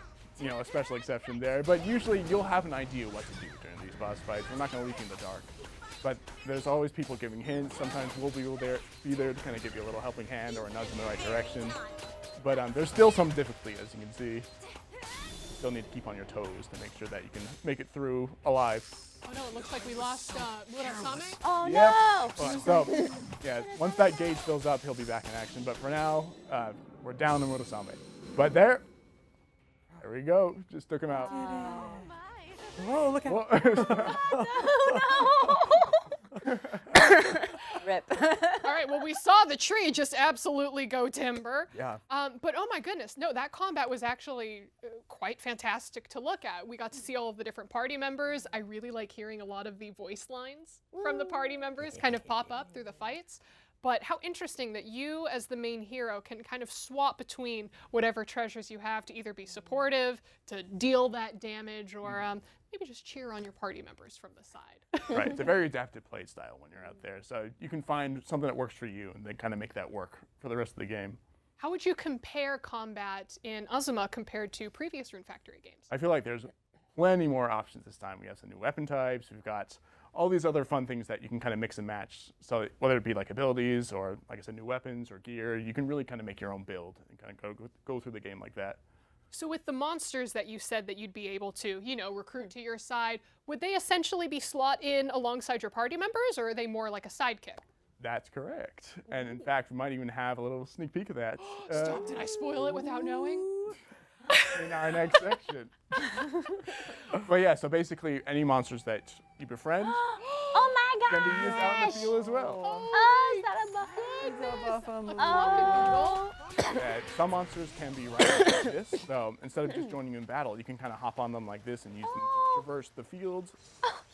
a special exception there, but usually you'll have an idea what to do during these boss fights. We're not going to leave you in the dark. But there's always people giving hints. Sometimes we'll be there to kind of give you a little helping hand or a nudge in the right direction. But there's still some difficulty, as you can see. Still need to keep on your toes to make sure that you can make it through alive. Oh no, it looks like we lost Murasame. Oh Yep. no! So, yeah, once that gauge fills up, he'll be back in action. But for now, we're down in Murasame. But there we go. Just took him out. Whoa, look at Rip. All right, well, we saw the tree just absolutely go timber. Yeah. But oh my goodness, no, that combat was actually quite quite fantastic to look at. We got to see all of the different party members. I really like hearing a lot of the voice lines from the party members kind of pop up through the fights. But how interesting that you, as the main hero, can kind of swap between whatever treasures you have to either be supportive, to deal that damage, or maybe just cheer on your party members from the side. Right, it's a very adaptive play style when you're out there. So you can find something that works for you and then kind of make that work for the rest of the game. How would you compare combat in Azuma compared to previous Rune Factory games? I feel like there's plenty more options this time. We have some new weapon types. We've got all these other fun things that you can kind of mix and match. So whether it be like abilities or, like I said, new weapons or gear, you can really kind of make your own build and kind of go through the game like that. So with the monsters that you said that you'd be able to, recruit to your side, would they essentially be slot in alongside your party members, or are they more like a sidekick? That's correct. And in fact, we might even have a little sneak peek of that Stop, did I spoil it without knowing? in our next section. But yeah, so basically any monsters that you befriend Oh my can gosh! be used out in the field as well. Oh, is that a buffalo? Oh. Some monsters can be right like this, so instead of just joining you in battle, you can kind of hop on them like this and use them to traverse the fields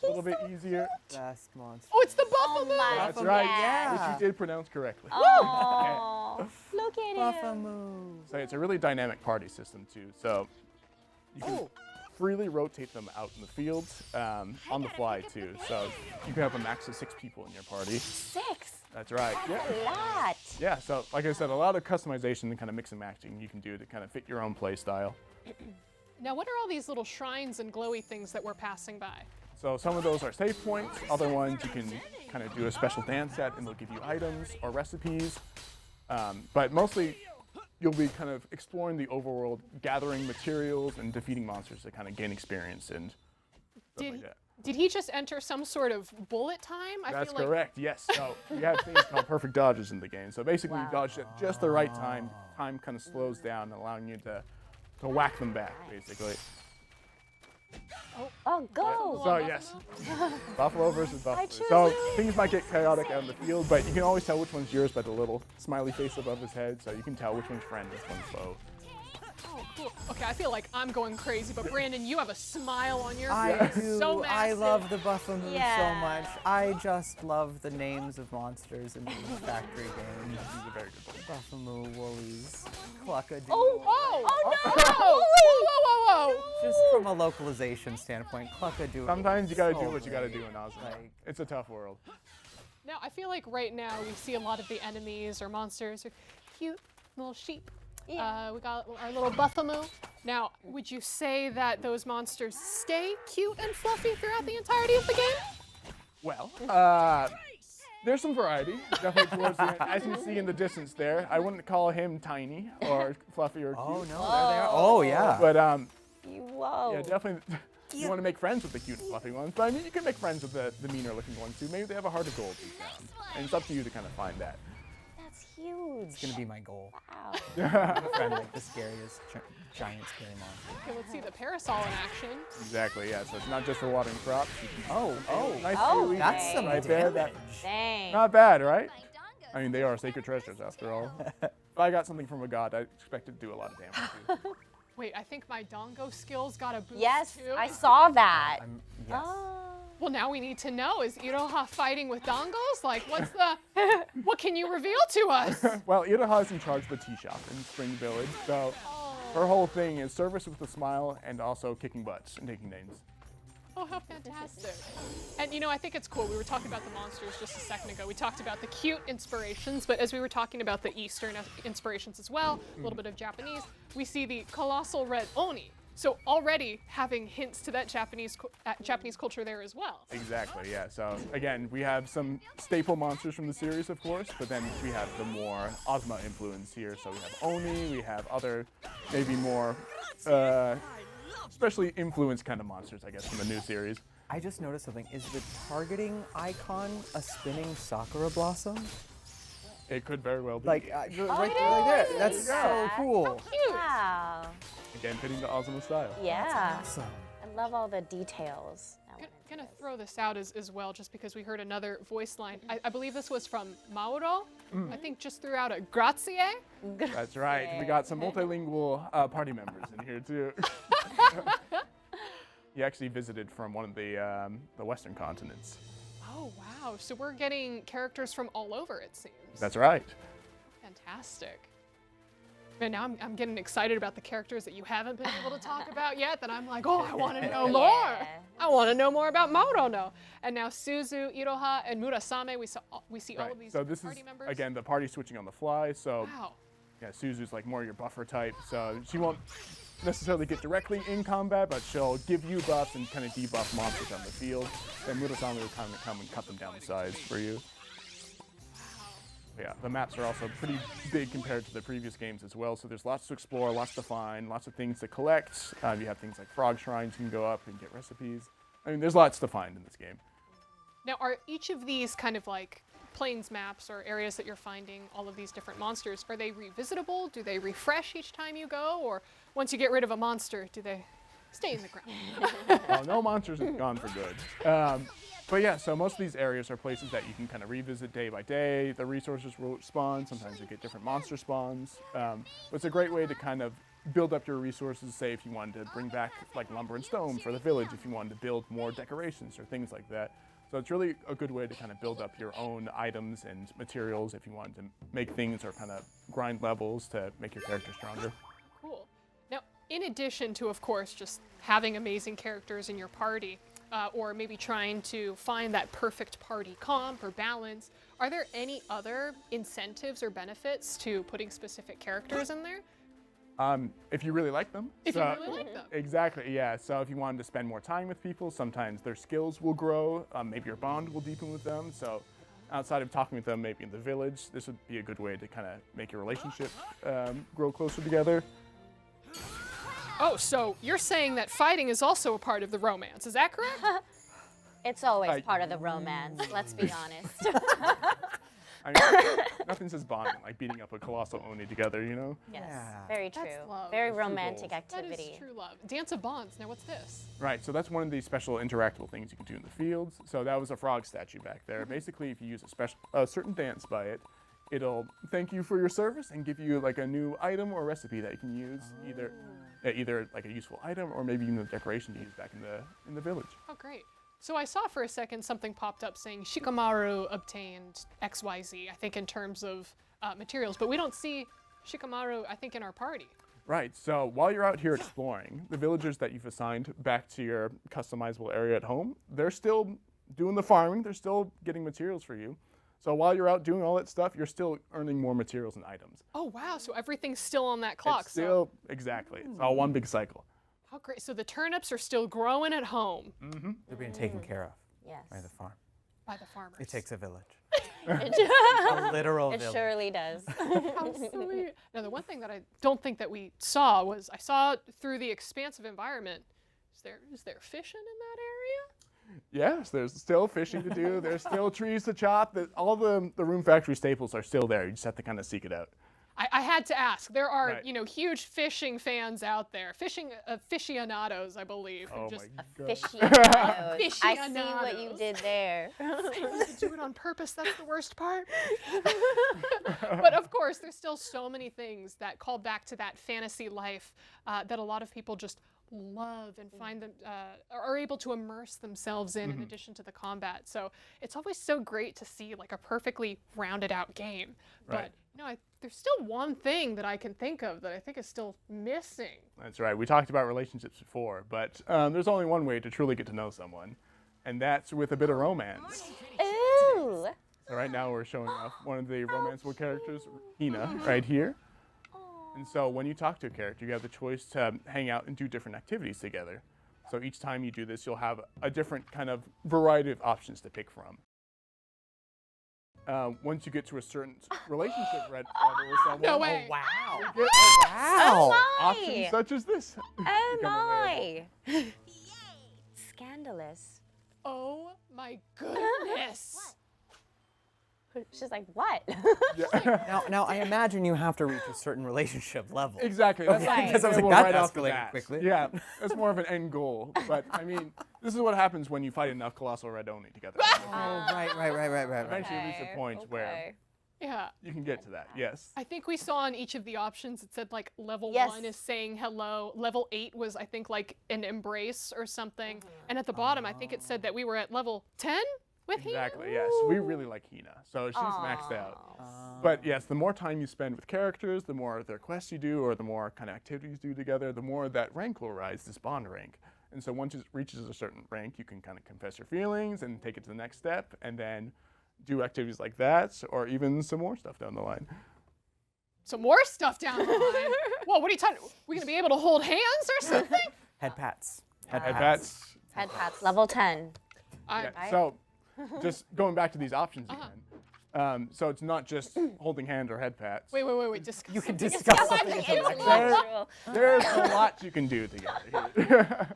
a little bit easier. Best monster. Oh, it's the Oh buffalo! my That's right, gosh. which you did pronounce correctly. Oh, look at him. Buffalo. So it's a really dynamic party system too. So you can freely rotate them out in the fields on the fly too. So you can have a max of 6 people in your party. 6. That's right. Yeah. A lot. Yeah. So like I said, a lot of customization and kind of mix and matching you can do to kind of fit your own play style. Now, what are all these little shrines and glowy things that we're passing by? So some of those are save points. Other ones you can kind of do a special dance at, and they'll give you items or recipes. But mostly, you'll be kind of exploring the overworld, gathering materials and defeating monsters to kind of gain experience and stuff like that. Did he just enter some sort of bullet time? That's feel like correct, yes. So you have things called perfect dodges in the game. So basically you dodge at just the right time. Time kind of slows down, allowing you to whack them back, basically. Oh, go. So yes, buffalo versus buffalo. choose So you. things might get chaotic out in the field, but you can always tell which one's yours by the little smiley face above his head. So you can tell which one's friend, which one's foe. Oh, cool. Okay, I feel like I'm going crazy, but Brandon, you have a smile on your I face. do. So I massive. love the Buffalo so Yeah. much. I just love the names of monsters in the Factory games. He's a very good one. Buffalo, Woolies, Cluckadoodle. Oh, Oh, no. whoa, whoa, whoa, whoa. Just from a localization standpoint, Cluckadoodle. Sometimes you gotta so do what you gotta great. do in Azuma. Like- It's a tough world. Now, I feel like right now we see a lot of the enemies or monsters are cute little sheep. Yeah. We got our little Buffalo. Now, would you say that those monsters stay cute and fluffy throughout the entirety of the game? Well, there's some variety, definitely towards the end. As you see in the distance there, I wouldn't call him tiny or fluffy or cute. Oh no, there they are. Oh yeah. But Whoa. yeah, definitely. You want to make friends with the cute and fluffy ones, but I mean, you can make friends with the meaner looking ones too. Maybe they have a heart of gold deep down, and it's up to you to kind of find that. That's huge. It's gonna be my goal. Wow. A friend like the scariest giant scary monster. Okay, let's see the parasol in action. Exactly, yeah. So it's not just for watering crops. You can Oh, nice Oh, seaweed that's some right there. damage. Dang. Not bad, right? I mean, they are sacred treasures after all. If I got something from a god, I expect it to do a lot of damage too. Wait, I think my Dongo skills got a boost Yes, too. I saw that. Yes. Oh. Well, now we need to know, is Iroha fighting with Dongos? Like, what can you reveal to us? Well, Iroha is in charge of the tea shop in Spring Village, so her whole thing is service with a smile and also kicking butts and taking names. Oh, how fantastic. And I think it's cool. We were talking about the monsters just a second ago. We talked about the cute inspirations, but as we were talking about the Eastern inspirations as well, a little bit of Japanese, we see the colossal red oni. So already having hints to that Japanese culture there as well. Exactly, yeah. So again, we have some staple monsters from the series, of course, but then we have the more Azuma influence here. So we have Oni, we have other, maybe more, especially influenced kind of monsters, I guess, from the new series. I just noticed something. Is the targeting icon a spinning sakura blossom? It could very well be. Like right there. That's so Yeah. cool. Cute. Wow. Again, fitting the Azuma style. Yeah. Awesome. I love all the details. that went into Gonna this. throw this out as well, just because we heard another voice line. I believe this was from Mauro. I think just threw out a grazie. That's right. We got some multilingual party members in here too. He actually visited from one of the Western continents. Oh, wow. So we're getting characters from all over, it seems. That's right. Fantastic. Man, now I'm getting excited about the characters that you haven't been able to talk about yet, that I'm like, oh, I want to know more. Yeah. I want to know more about Morono. And now Suzu, Iroha, and Murasame, we see all of these So this party is, members. again, the party switching on the fly. So Wow. yeah, Suzu's like more your buffer type. So she won't necessarily get directly in combat, but she'll give you buffs and kind of debuff monsters on the field. Then Murasame will kind of come and cut them down the sides for you. Yeah, the maps are also pretty big compared to the previous games as well, so there's lots to explore, lots to find, lots of things to collect. You have things like frog shrines you can go up and get recipes. I mean, there's lots to find in this game. Now, are each of these kind of like plains maps or areas that you're finding all of these different monsters, are they revisitable? Do they refresh each time you go? Or once you get rid of a monster, do they stay in the ground? Well, no monsters have gone for good. But yeah, so most of these areas are places that you can kind of revisit day by day. The resources will spawn. Sometimes you get different monster spawns. But it's a great way to kind of build up your resources. Say if you wanted to bring back like lumber and stone for the village, if you wanted to build more decorations or things like that. So it's really a good way to kind of build up your own items and materials if you wanted to make things or kind of grind levels to make your character stronger. Cool. Now, in addition to, of course, just having amazing characters in your party, or maybe trying to find that perfect party comp or balance, are there any other incentives or benefits to putting specific characters in there? If you really like them. If you really like them. Exactly, yeah. So if you wanted to spend more time with people, sometimes their skills will grow. Maybe your bond will deepen with them. So outside of talking with them, maybe in the village, this would be a good way to kind of make your relationship grow closer together. Oh, so you're saying that fighting is also a part of the romance, is that correct? It's always part of the romance, let's be honest. I mean, nothing says bonding like beating up a colossal Oni together, you know? Yes, Yeah. very true. That's love. Very That's true romantic goals. That activity. is true love. Dance of Bonds. Now, what's this? Right, so that's one of the special interactable things you can do in the fields. So that was a frog statue back there. Basically, if you use a certain dance by it, it'll thank you for your service and give you like a new item or recipe that you can use, either like a useful item or maybe even a decoration to use back in the village. Oh, great. So I saw for a second something popped up saying Shikamaru obtained XYZ, I think in terms of materials, but we don't see Shikamaru, I think, in our party. Right, so while you're out here exploring, the villagers that you've assigned back to your customizable area at home, they're still doing the farming, they're still getting materials for you. So while you're out doing all that stuff, you're still earning more materials and items. Oh, wow. So everything's still on that clock. It's still, exactly, it's all one big cycle. How great. So the turnips are still growing at home They're being taken care of Yes. by the farm. by the farmers. It takes a village. It, A literal it village. surely does. How sweet. Now, the one thing that I don't think that we saw was I saw through the expansive environment, is there fishing in that area? Yes, there's still fishing to do. There's still trees to chop. All the Rune Factory staples are still there. You just have to kind of seek it out. I had to ask. There are, Right. huge fishing fans out there. Fishing aficionados, I believe. who Oh just my god. Aficionados. I see what you Aficionados. did there. I do it on purpose. That's the worst part. But of course, there's still so many things that call back to that fantasy life that a lot of people just love and find them are able to immerse themselves in addition to the combat. So it's always so great to see like a perfectly rounded out game. Right. But there's still one thing that I can think of that I think is still missing. That's right. We talked about relationships before, but there's only one way to truly get to know someone, and that's with a bit of romance. Ooh. So right now we're showing off one of the romanceable characters, Hina, right here. And so when you talk to a character, you have the choice to hang out and do different activities together. So each time you do this, you'll have a different kind of variety of options to pick from. Once you get to a certain relationship level with someone, No way. Wow. you get Wow. options such as this. Oh become available. my! Scandalous. Oh my goodness. She's like, what? Now I imagine you have to reach a certain relationship level. Exactly. That's Right. Because I was like, available that off the escalated bat. quickly. Yeah, that's more of an end goal. But I mean, this is what happens when you fight enough Colossal Red Oni together. Oh, right. Eventually you reach a point where Yeah. you can get to that. Yes. I think we saw on each of the options, it said like level Yes. 1 is saying hello. Level 8 was, I think, like an embrace or something. And at the bottom, I think it said that we were at level 10 with Hina. Exactly, yes. We really like Hina, so she's maxed out. But yes, the more time you spend with characters, the more their quests you do, or the more kind of activities you do together, the more that rank will rise, this bond rank. And so once it reaches a certain rank, you can kind of confess your feelings and take it to the next step, and then do activities like that, or even some more stuff down the line. Some more stuff down the line. Whoa, what are you talking? We gonna be able to hold hands or something? Head pats. Head pats. Head pats, level 10. I- Yeah, so just going back to these options again. So it's not just holding hand or head pats. Wait. Discuss. You can something. discuss something intellectual. There's a lot you can do together here.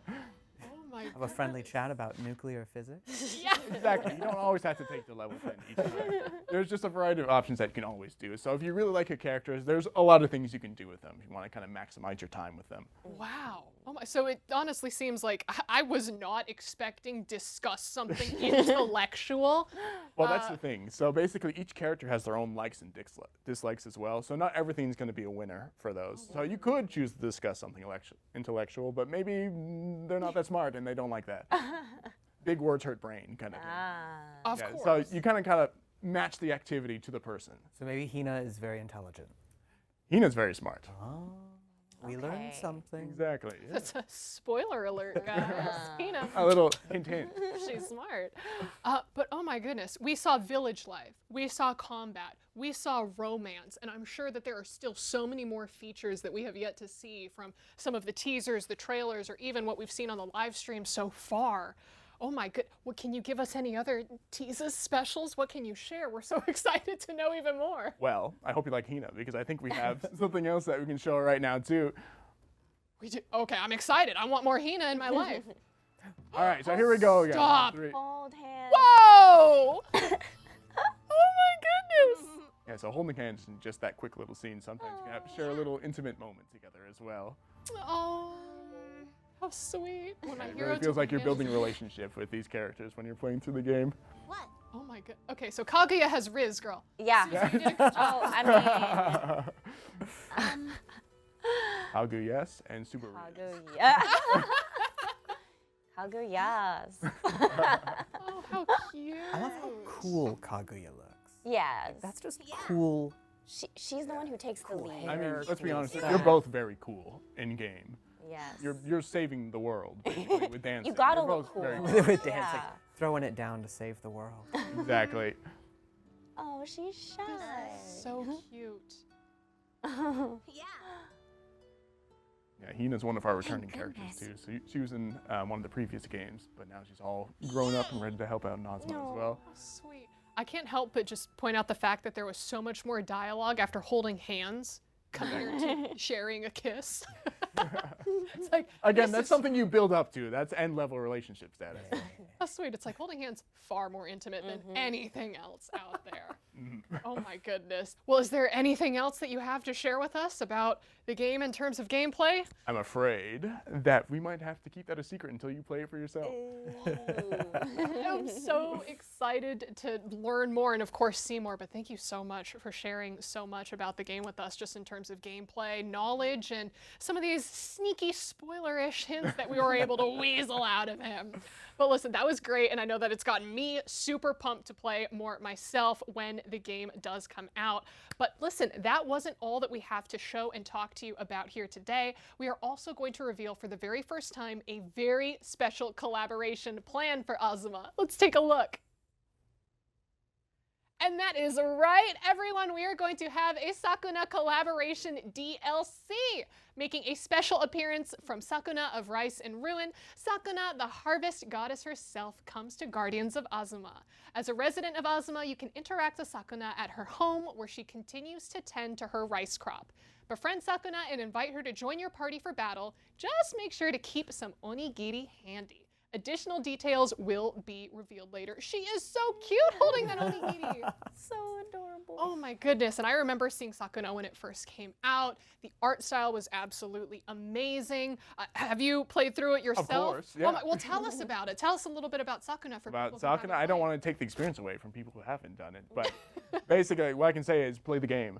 Oh my Have a friendly chat about nuclear physics. Yeah. Exactly. You don't always have to take the level 10 each time. There's just a variety of options that you can always do. So if you really like your characters, there's a lot of things you can do with them if you want to kind of maximize your time with them. Wow. Oh my. So it honestly seems like I was not expecting discuss something intellectual. Well, that's the thing. So basically, each character has their own likes and dislikes as well. So not everything's going to be a winner for those. So you could choose to discuss something intellectual, but maybe they're not that smart and they don't like that. Big words hurt brain kind of thing. Of Yeah, course. so you kind of match the activity to the person. So maybe Hina is very intelligent. Hina's very smart. Oh, we learned Okay. something. Exactly. Yeah. That's a spoiler alert, guys. Hina. A little hint, hint. She's smart. But oh my goodness, we saw village life, we saw combat, we saw romance, and I'm sure that there are still so many more features that we have yet to see from some of the teasers, the trailers, or even what we've seen on the live stream so far. Oh my good, what can you give us any other teases, specials? What can you share? We're so excited to know even more. Well, I hope you like Hina because I think we have something else that we can show right now too. We do. Okay, I'm excited. I want more Hina in my life. All right, so here we go again. Stop. 3. Hold hands. Whoa! Oh my goodness. Yeah, so holding hands in just that quick little scene, sometimes you can have to share a little intimate moment together as well. Oh, how sweet. When my It hero really feels took like you're hands- building a relationship with these characters when you're playing through the game. Oh my god. Okay, so Kaguya has Riz, girl. Yeah. Oh, I mean, Kaguya, yes, and Subaru. Kaguya. Kaguyas. Oh, how cute. I love how cool Kaguya looks. Yes. That's just cool. She's the one who takes the lead. I mean, let's be honest, Yeah. you're both very cool in game. Yes. You're saving the world basically with dancing. You gotta You're look both cool. very With dancing, Yeah. throwing it down to save the world. Exactly. Oh, she's shy. So cute. Yeah, Hina's one of our returning characters too. So she was in one of the previous games, but now she's all grown up and ready to help out in Azuma as well. Oh, sweet. I can't help but just point out the fact that there was so much more dialogue after holding hands compared to sharing a kiss. It's like, Again, this that's is something you build up to. That's end level relationship status. so sweet. It's like holding hands far more intimate than anything else out there. Oh my goodness. Well, is there anything else that you have to share with us about the game in terms of gameplay? I'm afraid that we might have to keep that a secret until you play it for yourself. I'm so excited to learn more and, of course, see more. But thank you so much for sharing so much about the game with us, just in terms of gameplay, knowledge, and some of these sneaky spoiler-ish hints that we were able to weasel out of him. But listen, that was great, and I know that it's gotten me super pumped to play more myself when the game does come out. But listen, that wasn't all that we have to show and talk to you about here today. We are also going to reveal for the very first time a very special collaboration planned for Azuma. Let's take a look. And that is right, everyone. We are going to have a Sakuna collaboration DLC. Making a special appearance from Sakuna of Rice and Ruin, Sakuna, the harvest goddess herself, comes to Guardians of Azuma. As a resident of Azuma, you can interact with Sakuna at her home, where she continues to tend to her rice crop. Befriend Sakuna and invite her to join your party for battle. Just make sure to keep some onigiri handy. Additional details will be revealed later. She is so cute holding that onigiri. So adorable. Oh my goodness. And I remember seeing Sakuna when it first came out. The art style was absolutely amazing. Have you played through it yourself? Of course, yeah. Well, tell us about it. Tell us a little bit about Sakuna for About people who Sakuna, haven't I don't played. want to take the experience away from people who haven't done it, but basically what I can say is play the game.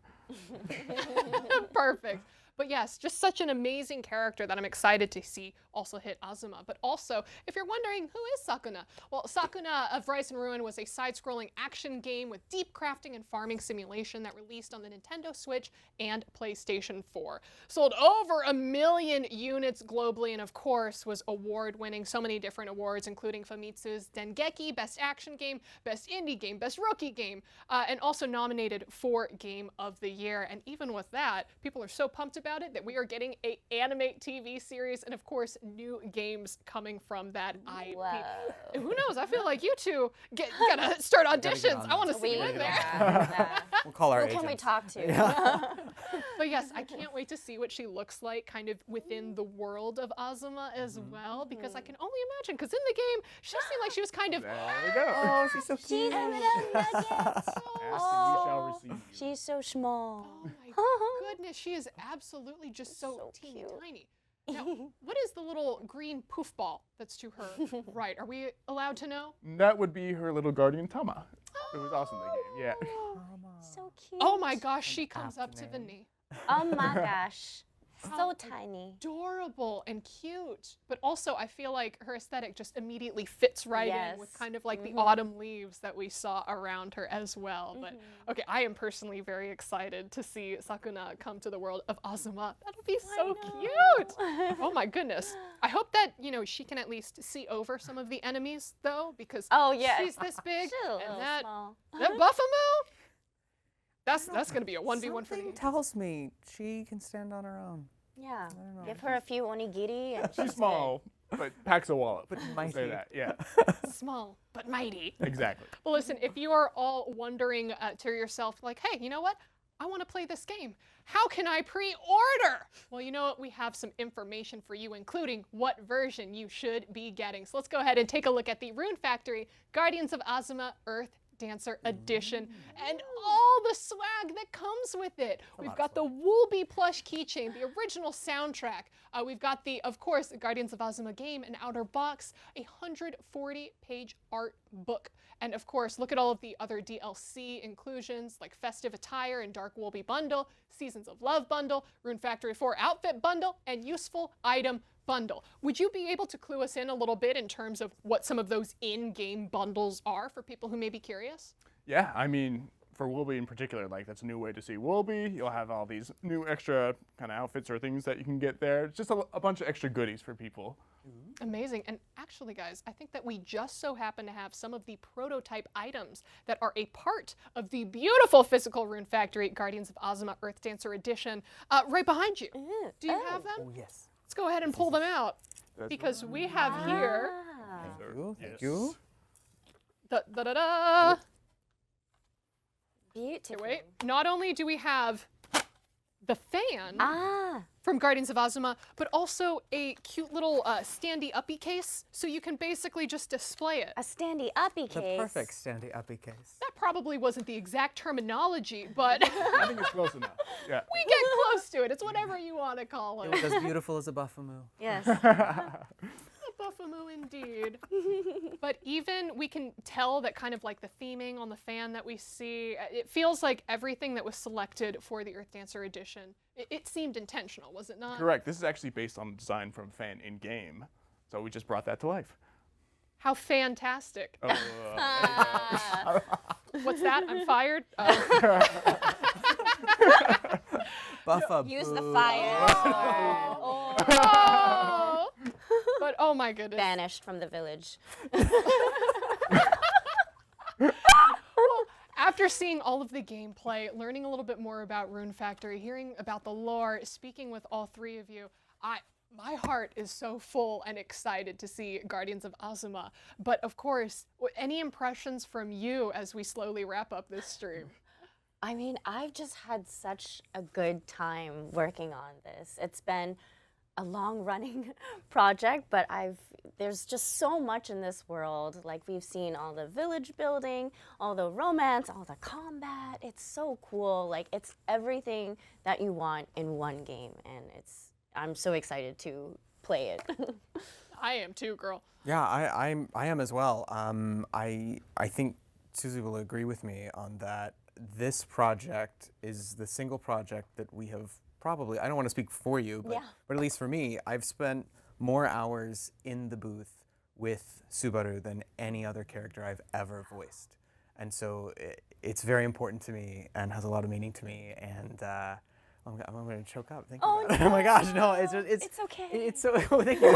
Perfect. But yes, just such an amazing character that I'm excited to see also hit Azuma. But also, if you're wondering, who is Sakuna? Well, Sakuna of Rise and Ruin was a side-scrolling action game with deep crafting and farming simulation that released on the Nintendo Switch and PlayStation 4. Sold over 1 million units globally and of course was award-winning, so many different awards, including Famitsu's Dengeki, Best Action Game, Best Indie Game, Best Rookie Game, and also nominated for Game of the Year. And even with that, people are so pumped about it that we are getting a animate TV series and of course new games coming from that IP. Whoa. And who knows? I feel like you two gotta start get auditions. on I want to that. see you in there. Yeah. We'll call our Who agents. can we talk to? But yes, I can't wait to see what she looks like kind of within the world of Azuma as well, because I can only imagine, because in the game, she seemed like she was kind of, There we go. Oh, she's so She's cute. a little nugget. Ask and you shall receive. She's so small. oh my goodness, she is absolutely just so, So teeny cute. tiny. Now, what is the little green poof ball that's to her right? Are we allowed to know? That would be her little guardian Tama. It was awesome in the game, yeah. So cute. Oh my gosh, she comes up to the afternoon. knee. Oh my gosh. So tiny. Adorable and cute, but also I feel like her aesthetic just immediately fits right in with Yes. kind of like the autumn leaves that we saw around her as well. But okay, I am personally very excited to see Sakuna come to the world of Azuma. That'll be so cute. Oh my goodness. I hope that, you know, she can at least see over some of the enemies though, because Oh yeah. she's this big She's a little and that small. Buffamoo, that's gonna be a 1v1 for Something the tells me she can stand on her own. Yeah. don't know. Give her a few onigiri and She's small, but packs a wallop. But Say mighty. that, yeah. small but mighty. Exactly. Well, listen, if you are all wondering to yourself, like, hey, you know what? I want to play this game. How can I pre-order? Well, you know what? We have some information for you, including what version you should be getting. So let's go ahead and take a look at the Rune Factory Guardians of Azuma Earth Dancer Edition and all the swag that comes with it. We've got the Woolby plush keychain, the original soundtrack. We've got the, of course, Guardians of Azuma game, an outer box, a 140-page art book. And of course, look at all of the other DLC inclusions like Festive Attire and Dark Woolby Bundle, Seasons of Love Bundle, Rune Factory 4 Outfit Bundle, and Useful Item Bundle. Would you be able to clue us in a little bit in terms of what some of those in-game bundles are for people who may be curious? Yeah, I mean, for Woolby in particular, like that's a new way to see Woolby. You'll have all these new extra kind of outfits or things that you can get there. Just a bunch of extra goodies for people. Amazing. And actually, guys, I think that we just so happen to have some of the prototype items that are a part of the beautiful physical Rune Factory Guardians of Azuma Earth Dancer Edition right behind you. Do you have them? Oh, yes. Let's go ahead and pull them out That's because we have here Ah. Thank you. Thank Yes. you. da-da-da-da. Here, Beautiful. wait. Not only do we have the fan Ah. from Guardians of Azuma, but also a cute little standy uppy case, so you can basically just display it. A standy uppy The case. perfect standy uppy case. That probably wasn't the exact terminology, but I think it's close enough. Yeah. we get close to it. It's whatever you want to call It it. was as beautiful as a Buffamoo. Yes. Buffamoo indeed. But even we can tell that kind of like the theming on the fan that we see, it feels like everything that was selected for the Earth Dancer edition, it seemed intentional, was it not? Correct. This is actually based on a design from fan in game. So we just brought that to life. How fantastic. Oh, What's that? I'm fired? Buffa. Use the fire. Oh. Oh. But oh my goodness. Banished from the village. After seeing all of the gameplay, learning a little bit more about Rune Factory, hearing about the lore, speaking with all three of you, my heart is so full and excited to see Guardians of Azuma. But of course, any impressions from you as we slowly wrap up this stream? I mean, I've just had such a good time working on this. It's been a long-running project, but there's just so much in this world. Like, we've seen all the village building, all the romance, all the combat. It's so cool. Like, it's everything that you want in one game, and I'm so excited to play it. I am too, girl. Yeah, I am as well. I think Suzie will agree with me on that. This project is the single project that we have probably, I don't want to speak for you, but at least for me, I've spent more hours in the booth with Subaru than any other character I've ever voiced. And so it's very important to me and has a lot of meaning to me. And I'm going to choke up thinking about it. No. Oh my gosh, no, it's okay. It's so, oh, thank you.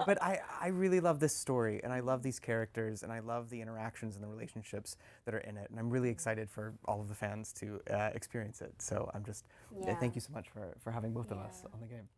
But I really love this story, and I love these characters, and I love the interactions and the relationships that are in it. And I'm really excited for all of the fans to experience it. So I'm just, thank you so much for having both of us on the game.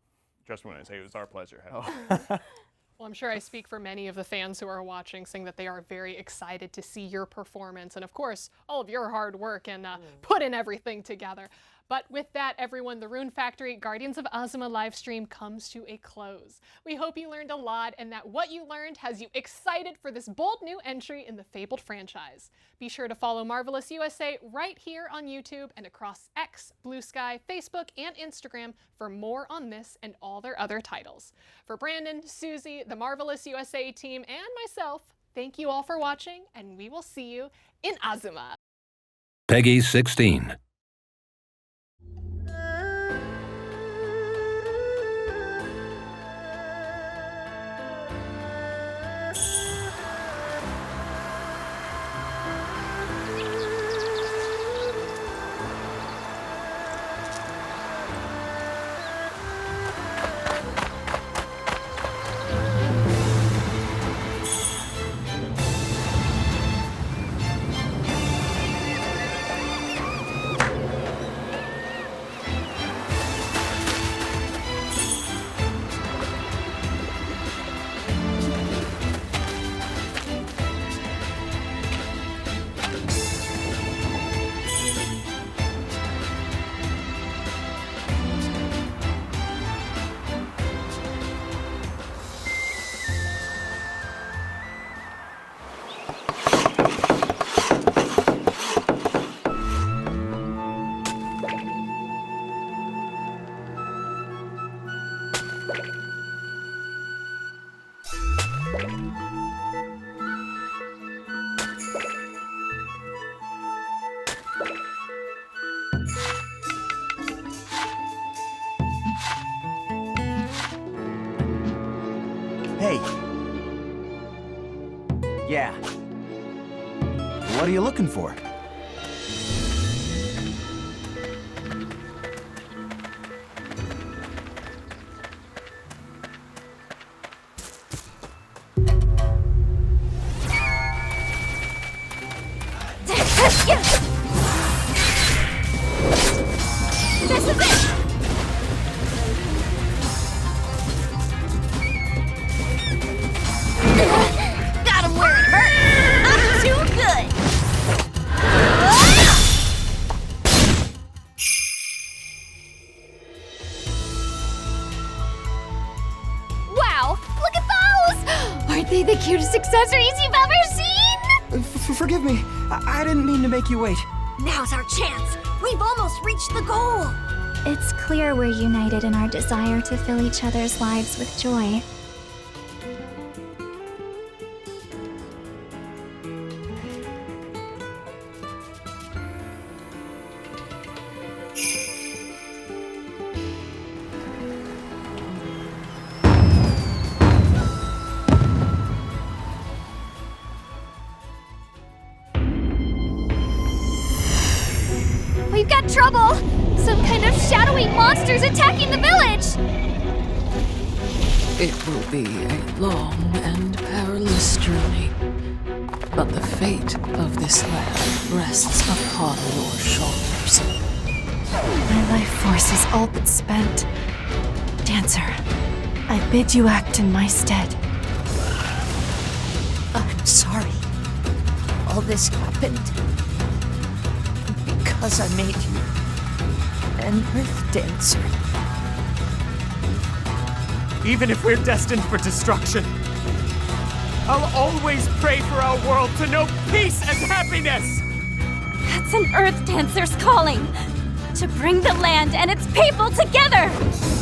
Just want to say it was our pleasure. Well, I'm sure I speak for many of the fans who are watching, saying that they are very excited to see your performance and, of course, all of your hard work and putting everything together. But with that, everyone, the Rune Factory Guardians of Azuma live stream comes to a close. We hope you learned a lot and that what you learned has you excited for this bold new entry in the fabled franchise. Be sure to follow Marvelous USA right here on YouTube and across X, Blue Sky, Facebook, and Instagram for more on this and all their other titles. For Brandon, Suzie, the Marvelous USA team, and myself, thank you all for watching, and we will see you in Azuma. Peggy 16. Hey. Yeah. What are you looking for? This is it! Got him where it hurt! I'm too good! Wow! Look at those! Aren't they the cutest accessories you've ever seen? Forgive me. I didn't mean to make you wait. Now's our chance. We've almost reached the goal. It's clear we're united in our desire to fill each other's lives with joy. We've got trouble! Some kind of shadowy monsters attacking the village! It will be a long and perilous journey, but the fate of this land rests upon your shoulders. My life force is all but spent. Dancer, I bid you act in my stead. I'm sorry. All this happened because I made you an Earth Dancer. even if we're destined for destruction. I'll always pray for our world to know peace and happiness! That's an Earth Dancer's calling. To bring the land and its people together!